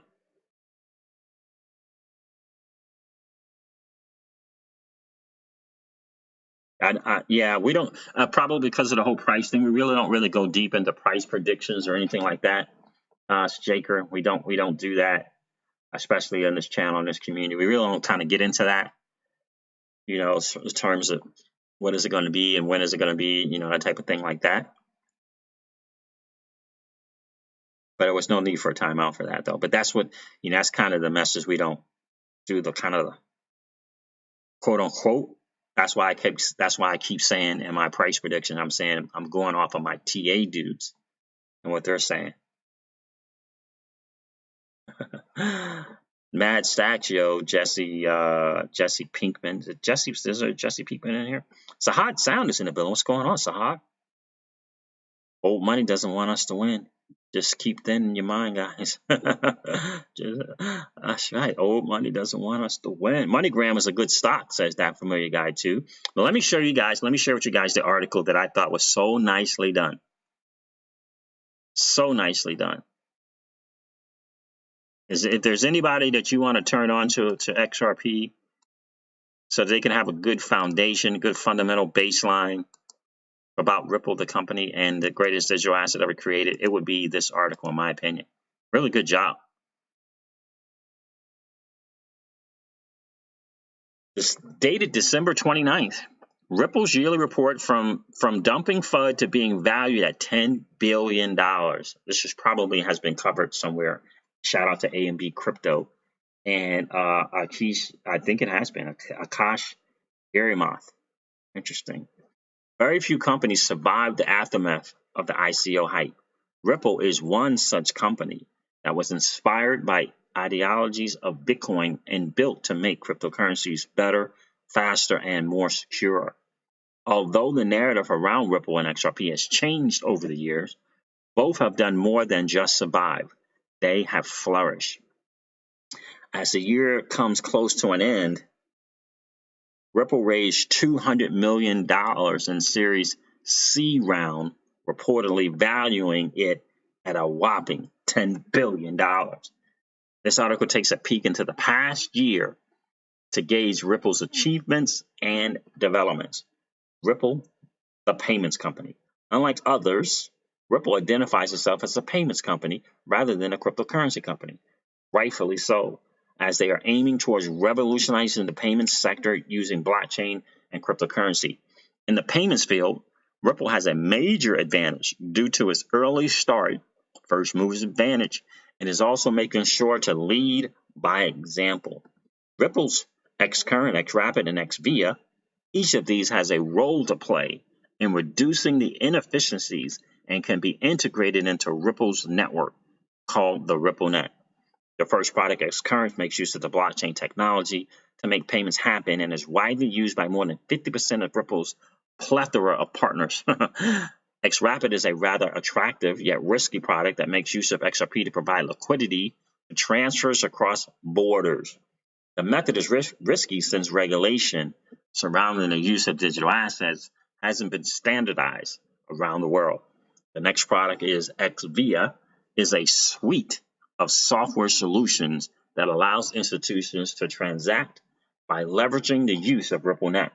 A: Yeah, we don't, probably because of the whole price thing, we really don't go deep into price predictions or anything like that. Jaker, we don't do that, especially on this channel, in this community. We really don't kind of get into that, in terms of what is it going to be and when is it going to be, that type of thing like that. But there was no need for a timeout for that, though. But that's what, that's kind of the message. We don't do the kind of quote unquote. That's why I keep saying in my price prediction, I'm saying I'm going off of my TA dudes and what they're saying. Mad Stacks, yo, Jesse Pinkman. Is there Jesse Pinkman in here? Sahad Sound is in the building. What's going on, Sahad? Old money doesn't want us to win. Just keep that in your mind, guys. That's right. Old money doesn't want us to win. MoneyGram is a good stock, says that familiar guy too. But let me show you guys. Let me share with you guys the article that I thought was so nicely done. So nicely done. If there's anybody that you want to turn on to XRP, so they can have a good foundation, good fundamental baseline about Ripple, the company, and the greatest digital asset ever created, it would be this article, in my opinion. Really good job. This dated December 29th. Ripple's yearly report from dumping FUD to being valued at $10 billion. This is probably has been covered somewhere. Shout out to A&B Crypto. And Akish, I think it has been, Akash Garimath. Interesting. Very few companies survived the aftermath of the ICO hype. Ripple is one such company that was inspired by ideologies of Bitcoin and built to make cryptocurrencies better, faster, and more secure. Although the narrative around Ripple and XRP has changed over the years, both have done more than just survive. They have flourished. As the year comes close to an end, Ripple raised $200 million in Series C round, reportedly valuing it at a whopping $10 billion. This article takes a peek into the past year to gauge Ripple's achievements and developments. Ripple, the payments company. Unlike others, Ripple identifies itself as a payments company rather than a cryptocurrency company. Rightfully so, as they are aiming towards revolutionizing the payments sector using blockchain and cryptocurrency. In the payments field, Ripple has a major advantage due to its early start, first mover's advantage, and is also making sure to lead by example. Ripple's Xcurrent, Xrapid, and Xvia, each of these has a role to play in reducing the inefficiencies and can be integrated into Ripple's network called the RippleNet. The first product, Xcurrent, makes use of the blockchain technology to make payments happen and is widely used by more than 50% of Ripple's plethora of partners. Xrapid is a rather attractive yet risky product that makes use of XRP to provide liquidity to transfers across borders. The method is risky since regulation surrounding the use of digital assets hasn't been standardized around the world. The next product is Xvia, is a suite of software solutions that allows institutions to transact by leveraging the use of RippleNet.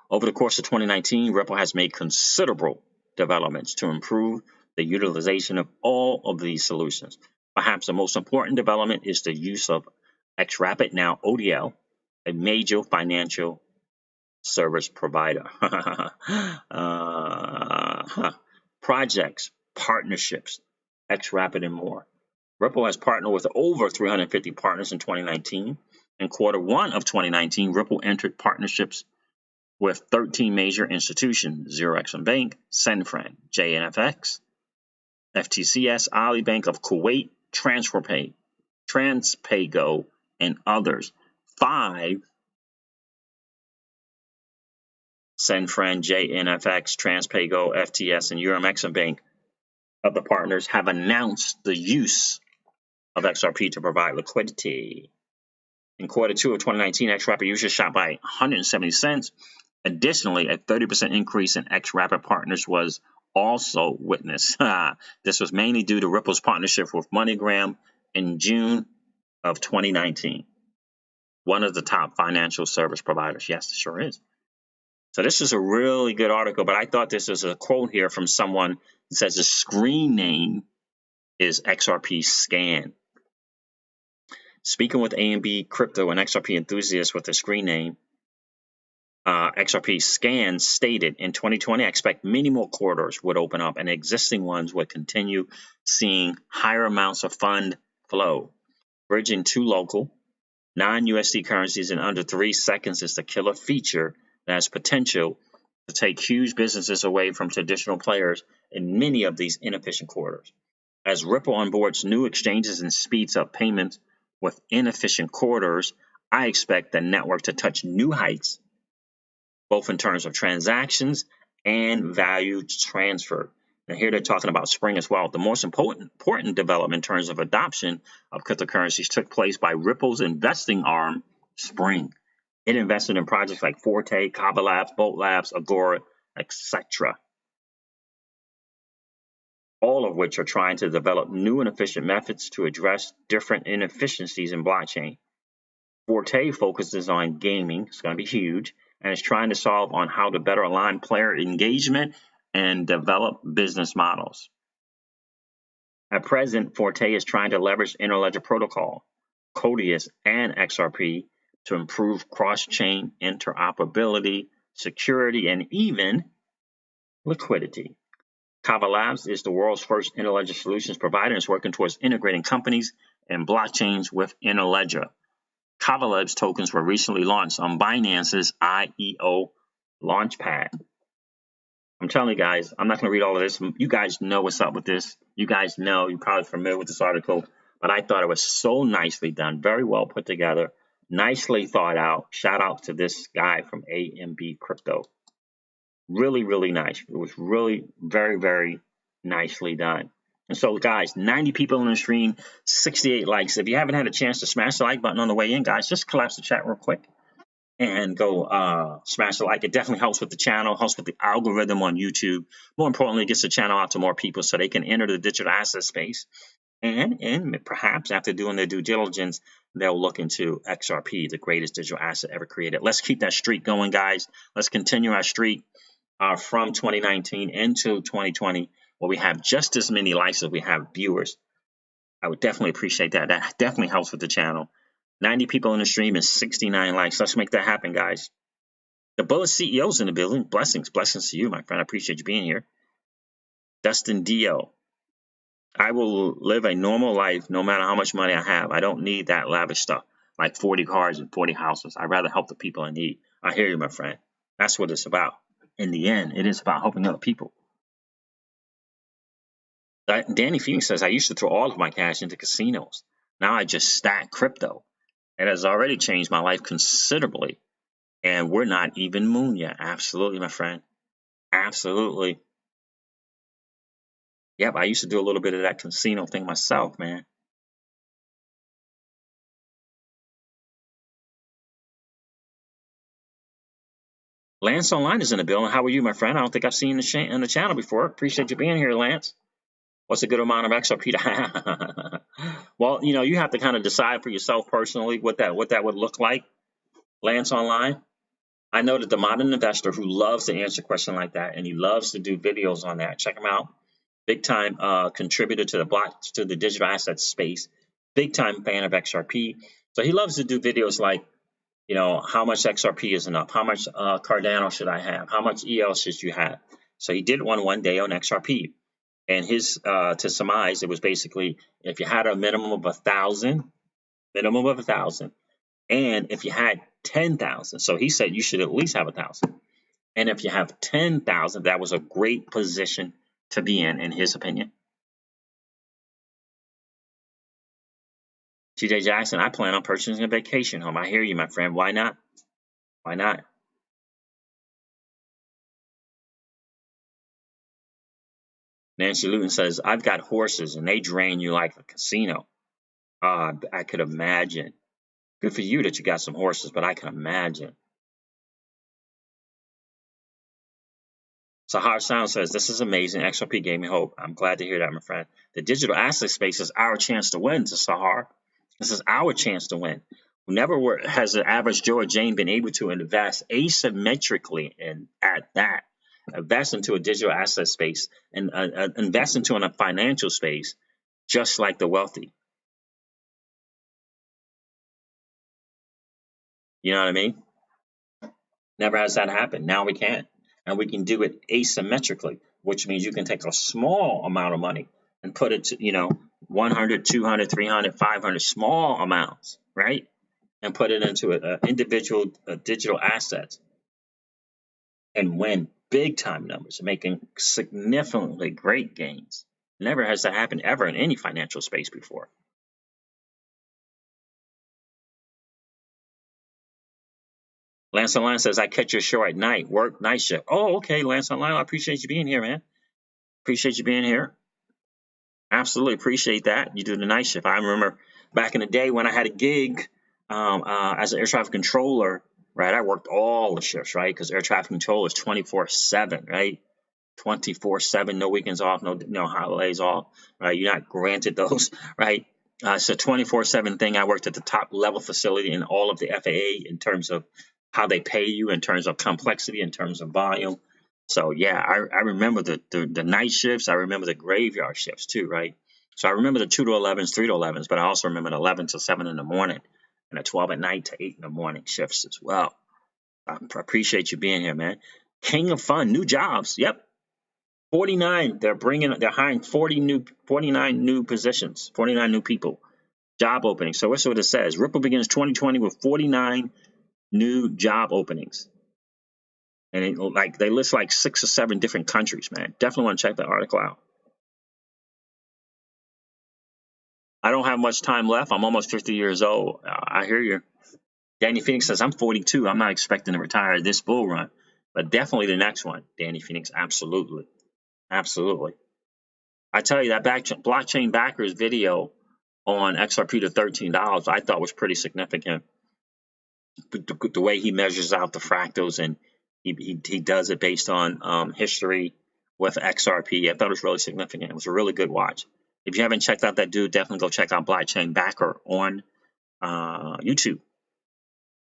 A: Over the course of 2019, Ripple has made considerable developments to improve the utilization of all of these solutions. Perhaps the most important development is the use of Xrapid, now ODL, a major financial service provider. Projects, partnerships, Xrapid, and more. Ripple has partnered with over 350 partners in 2019. In quarter one of 2019, Ripple entered partnerships with 13 major institutions: Zero Exim Bank, Senfran, JNFX, FTCS, Ali Bank of Kuwait, TransferPay, TransPayGo, and others. 5 Senfran, JNFX, TransPayGo, FTS, and Exim Bank of the partners have announced the use of XRP to provide liquidity. In quarter two of 2019, XRP users shot by 170 cents. Additionally, a 30% increase in Xrapid partners was also witnessed. This was mainly due to Ripple's partnership with MoneyGram in June of 2019. One of the top financial service providers. Yes, it sure is. So this is a really good article, but I thought this was a quote here from someone that says the screen name is XRP Scan. Speaking with A&B Crypto, an XRP enthusiast with the screen name, XRP Scan stated, in 2020, I expect many more corridors would open up and existing ones would continue seeing higher amounts of fund flow. Bridging two local, non-USD currencies in under 3 seconds is the killer feature that has potential to take huge businesses away from traditional players in many of these inefficient corridors. As Ripple onboards new exchanges and speeds up payments with inefficient corridors, I expect the network to touch new heights, both in terms of transactions and value transfer. And here they're talking about Spring as well. The most important development in terms of adoption of cryptocurrencies took place by Ripple's investing arm, Spring. It invested in projects like Forte, Kava Labs, Bolt Labs, Agora, etc., all of which are trying to develop new and efficient methods to address different inefficiencies in blockchain. Forte focuses on gaming, it's going to be huge, and is trying to solve on how to better align player engagement and develop business models. At present, Forte is trying to leverage Interledger Protocol, Codius, and XRP to improve cross-chain interoperability, security, and even liquidity. Kava Labs is the world's first Interledger solutions provider and is working towards integrating companies and blockchains with Interledger. Kava Labs tokens were recently launched on Binance's IEO Launchpad. I'm telling you guys, I'm not going to read all of this. You guys know what's up with this. You guys know, you're probably familiar with this article, but I thought it was so nicely done, very well put together, nicely thought out. Shout out to this guy from AMB Crypto. Really, really nice. It was really very, very nicely done. And so, guys, 90 people in the stream, 68 likes. If you haven't had a chance to smash the like button on the way in, guys, just collapse the chat real quick and go smash the like. It definitely helps with the channel, helps with the algorithm on YouTube. More importantly, it gets the channel out to more people so they can enter the digital asset space. And perhaps after doing their due diligence, they'll look into XRP, the greatest digital asset ever created. Let's keep that streak going, guys. Let's continue our streak from 2019 into 2020, where we have just as many likes as we have viewers. I would definitely appreciate that. That definitely helps with the channel. 90 people in the stream and 69 likes. Let's make that happen, guys. The Bullet CEO's in the building. Blessings. Blessings to you, my friend. I appreciate you being here. Dustin Dio. I will live a normal life no matter how much money I have. I don't need that lavish stuff, like 40 cars and 40 houses. I'd rather help the people in need. I hear you, my friend. That's what it's about. In the end, it is about helping other people. Danny Phoenix says, I used to throw all of my cash into casinos. Now I just stack crypto. It has already changed my life considerably. And we're not even moon yet. Absolutely, my friend. Absolutely. Yep, I used to do a little bit of that casino thing myself, man. Lance Online is in the building. How are you, my friend? I don't think I've seen you on the channel before. Appreciate you being here, Lance. What's a good amount of XRP to have? Well, you have to kind of decide for yourself personally what that would look like. Lance Online. I know that the modern investor who loves to answer a question like that, and he loves to do videos on that. Check him out. Big time contributor to the digital asset space. Big time fan of XRP. So he loves to do videos like, how much XRP is enough? How much Cardano should I have? How much EL should you have? So he did one day on XRP. And his, to surmise, it was basically if you had a minimum of 1,000, and if you had 10,000, so he said you should at least have 1,000. And if you have 10,000, that was a great position to be in his opinion. TJ Jackson, I plan on purchasing a vacation home. I hear you, my friend. Why not? Why not? Nancy Luton says, I've got horses and they drain you like a casino. I could imagine. Good for you that you got some horses, but I can imagine. Sahar Sound says, this is amazing. XRP gave me hope. I'm glad to hear that, my friend. The digital asset space is our chance to win, to Sahar. This is our chance to win. Never has the average Joe or Jane been able to invest asymmetrically at that. Invest into a digital asset space and invest into a financial space, just like the wealthy. You know what I mean? Never has that happened. Now we can. And we can do it asymmetrically, which means you can take a small amount of money and put it to, 100, 200, 300, 500, small amounts, right? And put it into an individual digital assets and win big time numbers, making significantly great gains. Never has that happened ever in any financial space before. Lance Online says, I catch your show at night, work night shift. Oh, okay, Lance Online, I appreciate you being here, man. Appreciate you being here. Absolutely appreciate that. You do the night shift. I remember back in the day when I had a gig as an air traffic controller, right? I worked all the shifts, right? Because air traffic control is 24/7, right? 24/7, no weekends off, no holidays off, right? You're not granted those, right? It's a 24/7 thing. I worked at the top level facility in all of the FAA in terms of how they pay you, in terms of complexity, in terms of volume. So yeah, I remember the night shifts. I remember the graveyard shifts too, right? So I remember the 2 to 11s, 3 to 11s, but I also remember the 11 to 7 in the morning and the 12 at night to 8 in the morning shifts as well. I appreciate you being here, man. King of fun, new jobs. Yep. 49. They're hiring 49 new positions, 49 new people, job openings. So that's what it says. Ripple begins 2020 with 49 new job openings. And they list like 6 or 7 different countries, man. Definitely want to check that article out. I don't have much time left. I'm almost 50 years old. I hear you. Danny Phoenix says, I'm 42. I'm not expecting to retire this bull run, but definitely the next one. Danny Phoenix, absolutely. Absolutely. I tell you, that blockchain backers video on XRP to $13, I thought was pretty significant. The way he measures out the fractals and he does it based on history with XRP, I thought it was really significant. It was a really good watch. If you haven't checked out that dude, definitely go check out Blockchain Backer on YouTube.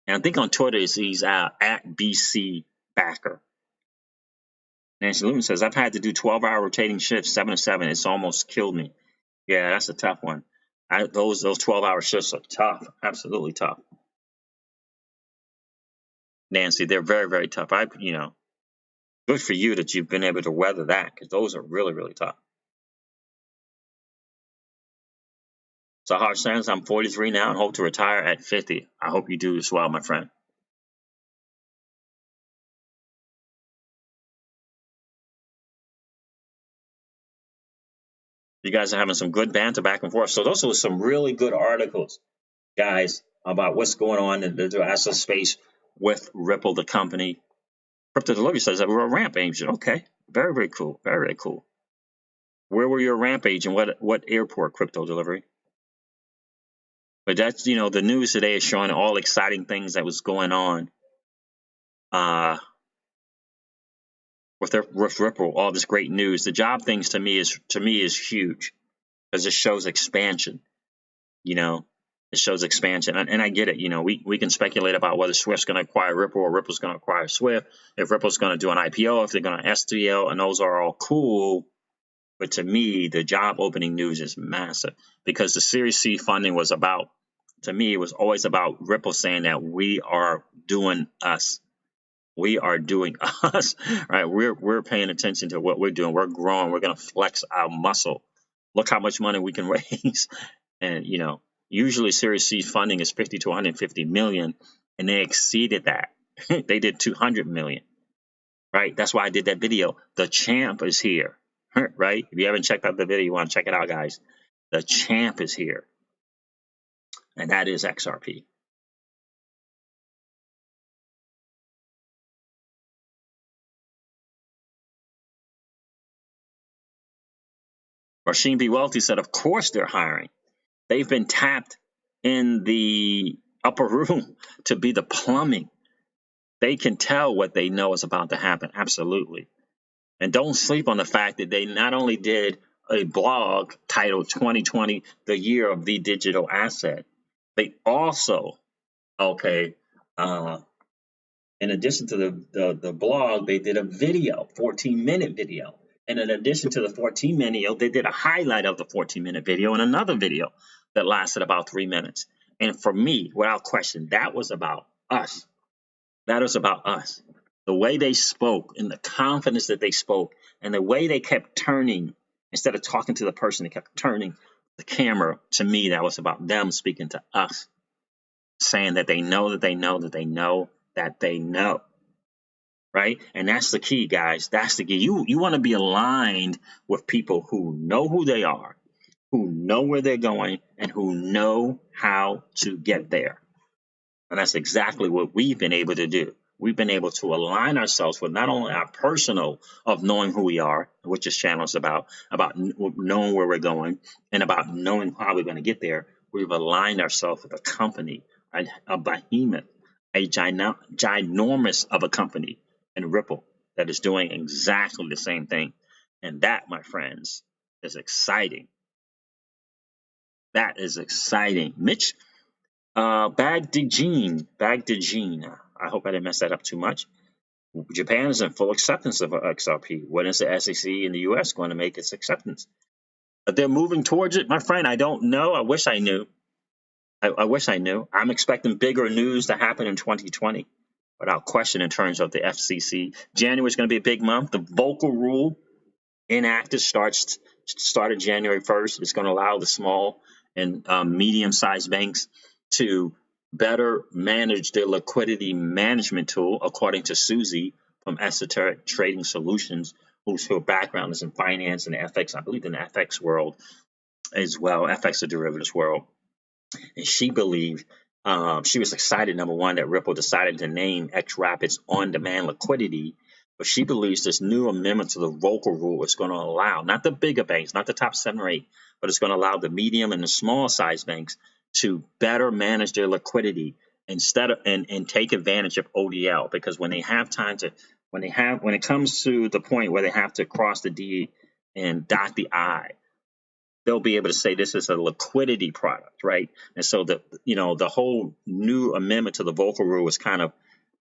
A: And I think on Twitter he's at BC Backer. Nancy Luton says, I've had to do 12-hour rotating shifts, 7 to 7. It's almost killed me. Yeah, that's a tough one. Those 12-hour shifts are tough, absolutely tough. Nancy, they're very, very tough. Good for you that you've been able to weather that, because those are really, really tough. So Harsh says, I'm 43 now and hope to retire at 50. I hope you do as well, my friend. You guys are having some good banter back and forth. So those were some really good articles, guys, about what's going on in the asset space with Ripple, the company. Crypto Delivery says that we're a ramp agent. Okay, very, very cool. Very, very cool. Where were you a ramp agent? What airport, Crypto Delivery? But that's, the news today is showing all exciting things that was going on with Ripple, all this great news. The job things to me is huge because it shows expansion. It shows expansion, and I get it. We can speculate about whether Swift's going to acquire Ripple or Ripple's going to acquire Swift. If Ripple's going to do an IPO, if they're going to STL, and those are all cool. But to me, the job opening news is massive because the Series C funding was about. To me, it was always about Ripple saying that we are doing us. We are doing us, right? We're paying attention to what we're doing. We're growing. We're going to flex our muscle. Look how much money we can raise. And, usually Series C funding is 50 to 150 million, and they exceeded that. They did 200 million, right? That's why I did that video. The champ is here, right? If you haven't checked out the video, you want to check it out, guys. The champ is here, and that is XRP. Rasheen B. Wealthy said, of course they're hiring. They've been tapped in the upper room to be the plumbing. They can tell what they know is about to happen. Absolutely. And don't sleep on the fact that they not only did a blog titled 2020, the year of the digital asset, they also, in addition to the blog, they did a video, 14-minute video. And in addition to the 14-minute video, they did a highlight of the 14-minute video and another video that lasted about 3 minutes. And for me, without question, that was about us. That was about us. The way they spoke and the confidence that they spoke and the way they kept turning, instead of talking to the person, they kept turning the camera. To me, that was about them speaking to us, saying that they know that they know that they know that they know. Right? And that's the key, guys. That's the key. You want to be aligned with people who know who they are, who know where they're going, and who know how to get there. And that's exactly what we've been able to do. we've been able to align ourselves with not only our personal of knowing who we are, which this channel is about knowing where we're going and about knowing how we're going to get there. We've aligned ourselves with a company, a behemoth, a ginormous of a company in Ripple that is doing exactly the same thing. And that, my friends, is exciting. That is exciting. Mitch Bagdijin, I hope I didn't mess that up too much. Japan is in full acceptance of XRP. When is the SEC in the US going to make its acceptance? They're moving towards it, my friend. I don't know. I wish I knew. I wish I knew. I'm expecting bigger news to happen in 2020, without question, in terms of the FCC. January is going to be a big month. The Volcker rule enacted started January 1st. It's going to allow the small and medium-sized banks to better manage their liquidity management tool, according to Susie from Esoteric Trading Solutions, whose background is in finance and FX, I believe in the FX world as well, FX, the derivatives world. And she believed, she was excited, number one, that Ripple decided to name XRapid's on-demand liquidity. But she believes this new amendment to the Volcker rule is going to allow, not the bigger banks, not the top 7 or 8, but it's going to allow the medium and the small size banks to better manage their liquidity instead of and take advantage of ODL. Because when they have time to, when it comes to the point where they have to cross the D and dot the I, they'll be able to say this is a liquidity product, right? And so the whole new amendment to the Volcker rule is kind of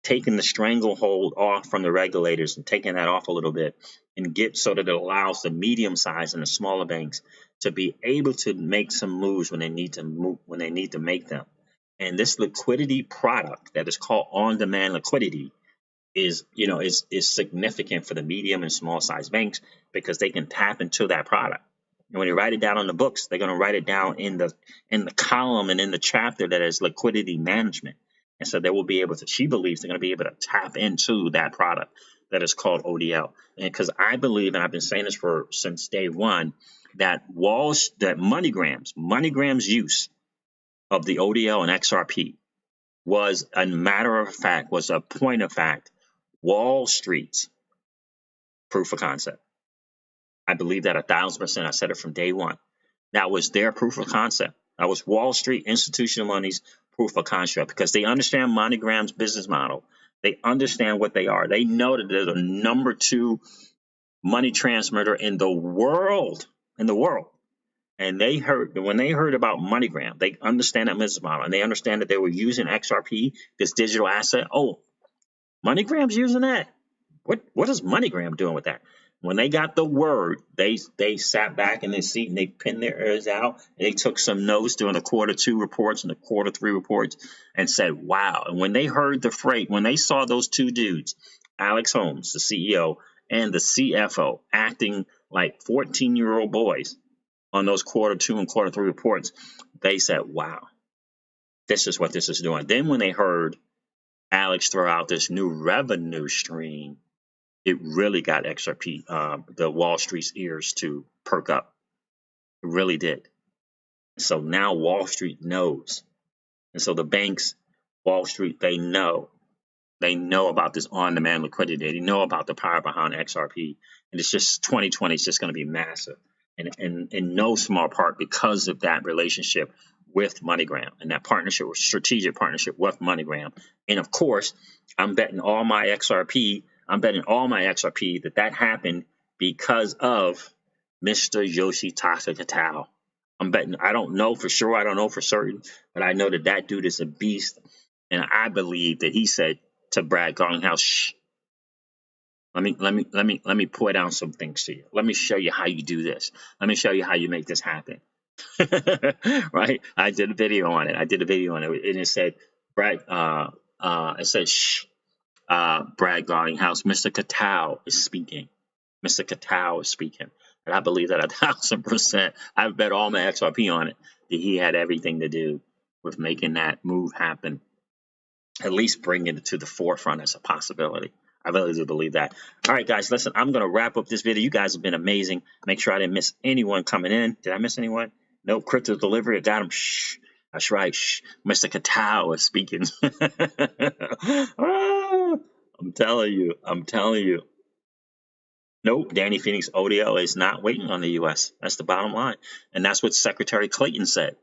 A: taking the stranglehold off from the regulators and taking that off a little bit, and get so that it allows the medium size and the smaller banks to be able to make some moves when they need to make them. And this liquidity product that is called on-demand liquidity is significant for the medium and small size banks, because they can tap into that product. And when they write it down on the books, they're going to write it down in the column and in the chapter that is liquidity management. And so they will be able to, she believes they're going to be able to tap into that product that is called ODL. And because I believe, and I've been saying this since day one, that MoneyGram's use of the ODL and XRP was a point of fact, Wall Street's proof of concept. I believe that 1,000%. I said it from day one. That was their proof of concept. That was Wall Street institutional money's proof of concept, because they understand MoneyGram's business model. They understand what they are. They know that they're the number 2 money transmitter in the world. And when they heard about MoneyGram, they understand that business model, and they understand that they were using XRP, this digital asset. Oh, MoneyGram's using that. What is MoneyGram doing with that? When they got the word, they sat back in their seat and they pinned their ears out. And they took some notes during the Q2 reports and the Q3 reports and said, wow. And when they heard when they saw those 2 dudes, Alex Holmes, the CEO, and the CFO, acting like 14-year-old boys on those Q2 and Q3 reports, they said, wow, this is what this is doing. Then when they heard Alex throw out this new revenue stream, it really got XRP, the Wall Street's ears to perk up. It really did. So now Wall Street knows. And so the banks, Wall Street, they know. They know about this on-demand liquidity. They know about the power behind XRP. And it's just 2020 is just going to be massive. And in no small part because of that relationship with MoneyGram and that strategic partnership with MoneyGram. And of course, I'm betting all my XRP that happened because of Mr. Yoshitaka Kitao. I'm betting. I don't know for sure. I don't know for certain, but I know that dude is a beast. And I believe that he said to Brad Garlinghouse, shh, let me point out some things to you. Let me show you how you do this. Let me show you how you make this happen. Right? I did a video on it. And it said, Brad, shh, Brad Garlinghouse, Mr. Kitao is speaking. Mr. Kitao is speaking. And I believe that 1,000%, I've bet all my XRP on it, that he had everything to do with making that move happen. At least bringing it to the forefront as a possibility. I really do believe that. All right, guys, listen, I'm going to wrap up this video. You guys have been amazing. Make sure I didn't miss anyone coming in. Did I miss anyone? Nope. Crypto delivery. I got him. Shh. That's right. Shh. Mr. Kitao is speaking. telling you. I'm telling you. Nope, Danny Phoenix ODL is not waiting on the U.S. That's the bottom line. And that's what Secretary Clayton said.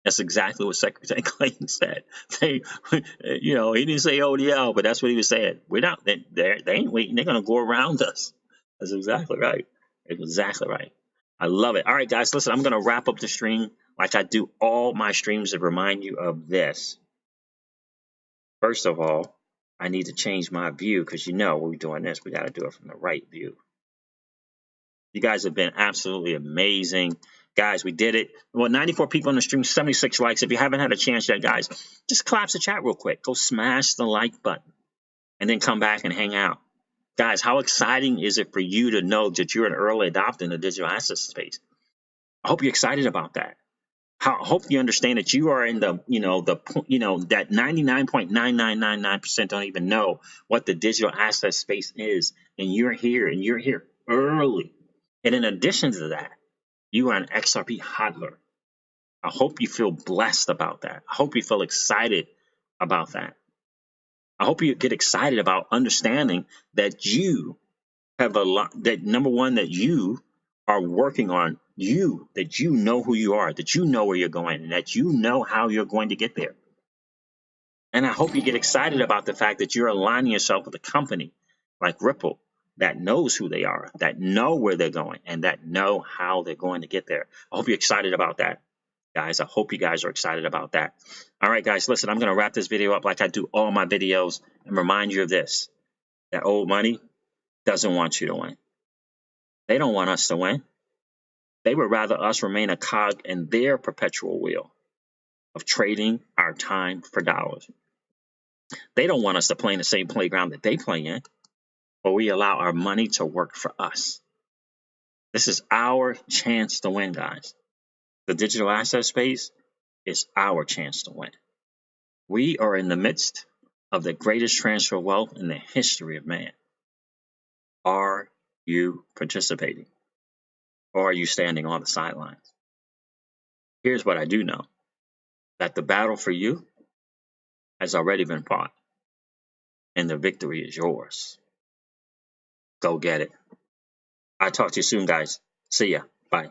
A: That's exactly what Secretary Clayton said. They, he didn't say ODL, but that's what he was saying. We're not, they ain't waiting. They're going to go around us. That's exactly right. Exactly right. I love it. All right, guys, listen, I'm going to wrap up the stream like I do all my streams to remind you of this. First of all, I need to change my view because when we're doing this, we got to do it from the right view. You guys have been absolutely amazing. Guys, we did it. Well, 94 people on the stream, 76 likes. If you haven't had a chance yet, guys, just collapse the chat real quick. Go smash the like button and then come back and hang out. Guys, how exciting is it for you to know that you're an early adopter in the digital asset space? I hope you're excited about that. I hope you understand that you are in that 99.9999% don't even know what the digital asset space is. And you're here early. And in addition to that, you are an XRP hodler. I hope you feel blessed about that. I hope you feel excited about that. I hope you get excited about understanding that you have a lot, that number one, that you are working on that you know who you are, that you know where you're going, and that you know how you're going to get there. And I hope you get excited about the fact that you're aligning yourself with a company like Ripple that knows who they are, that know where they're going, and that know how they're going to get there. I hope you're excited about that, guys. I hope you guys are excited about that. All right, guys, listen, I'm going to wrap this video up like I do all my videos and remind you of this, that old money doesn't want you to win. They don't want us to win. They would rather us remain a cog in their perpetual wheel of trading our time for dollars. They don't want us to play in the same playground that they play in, but we allow our money to work for us. This is our chance to win, guys. The digital asset space is our chance to win. We are in the midst of the greatest transfer of wealth in the history of man. Are you participating? Or are you standing on the sidelines? Here's what I do know, that the battle for you has already been fought, and the victory is yours. Go get it. I'll talk to you soon, guys. See ya. Bye.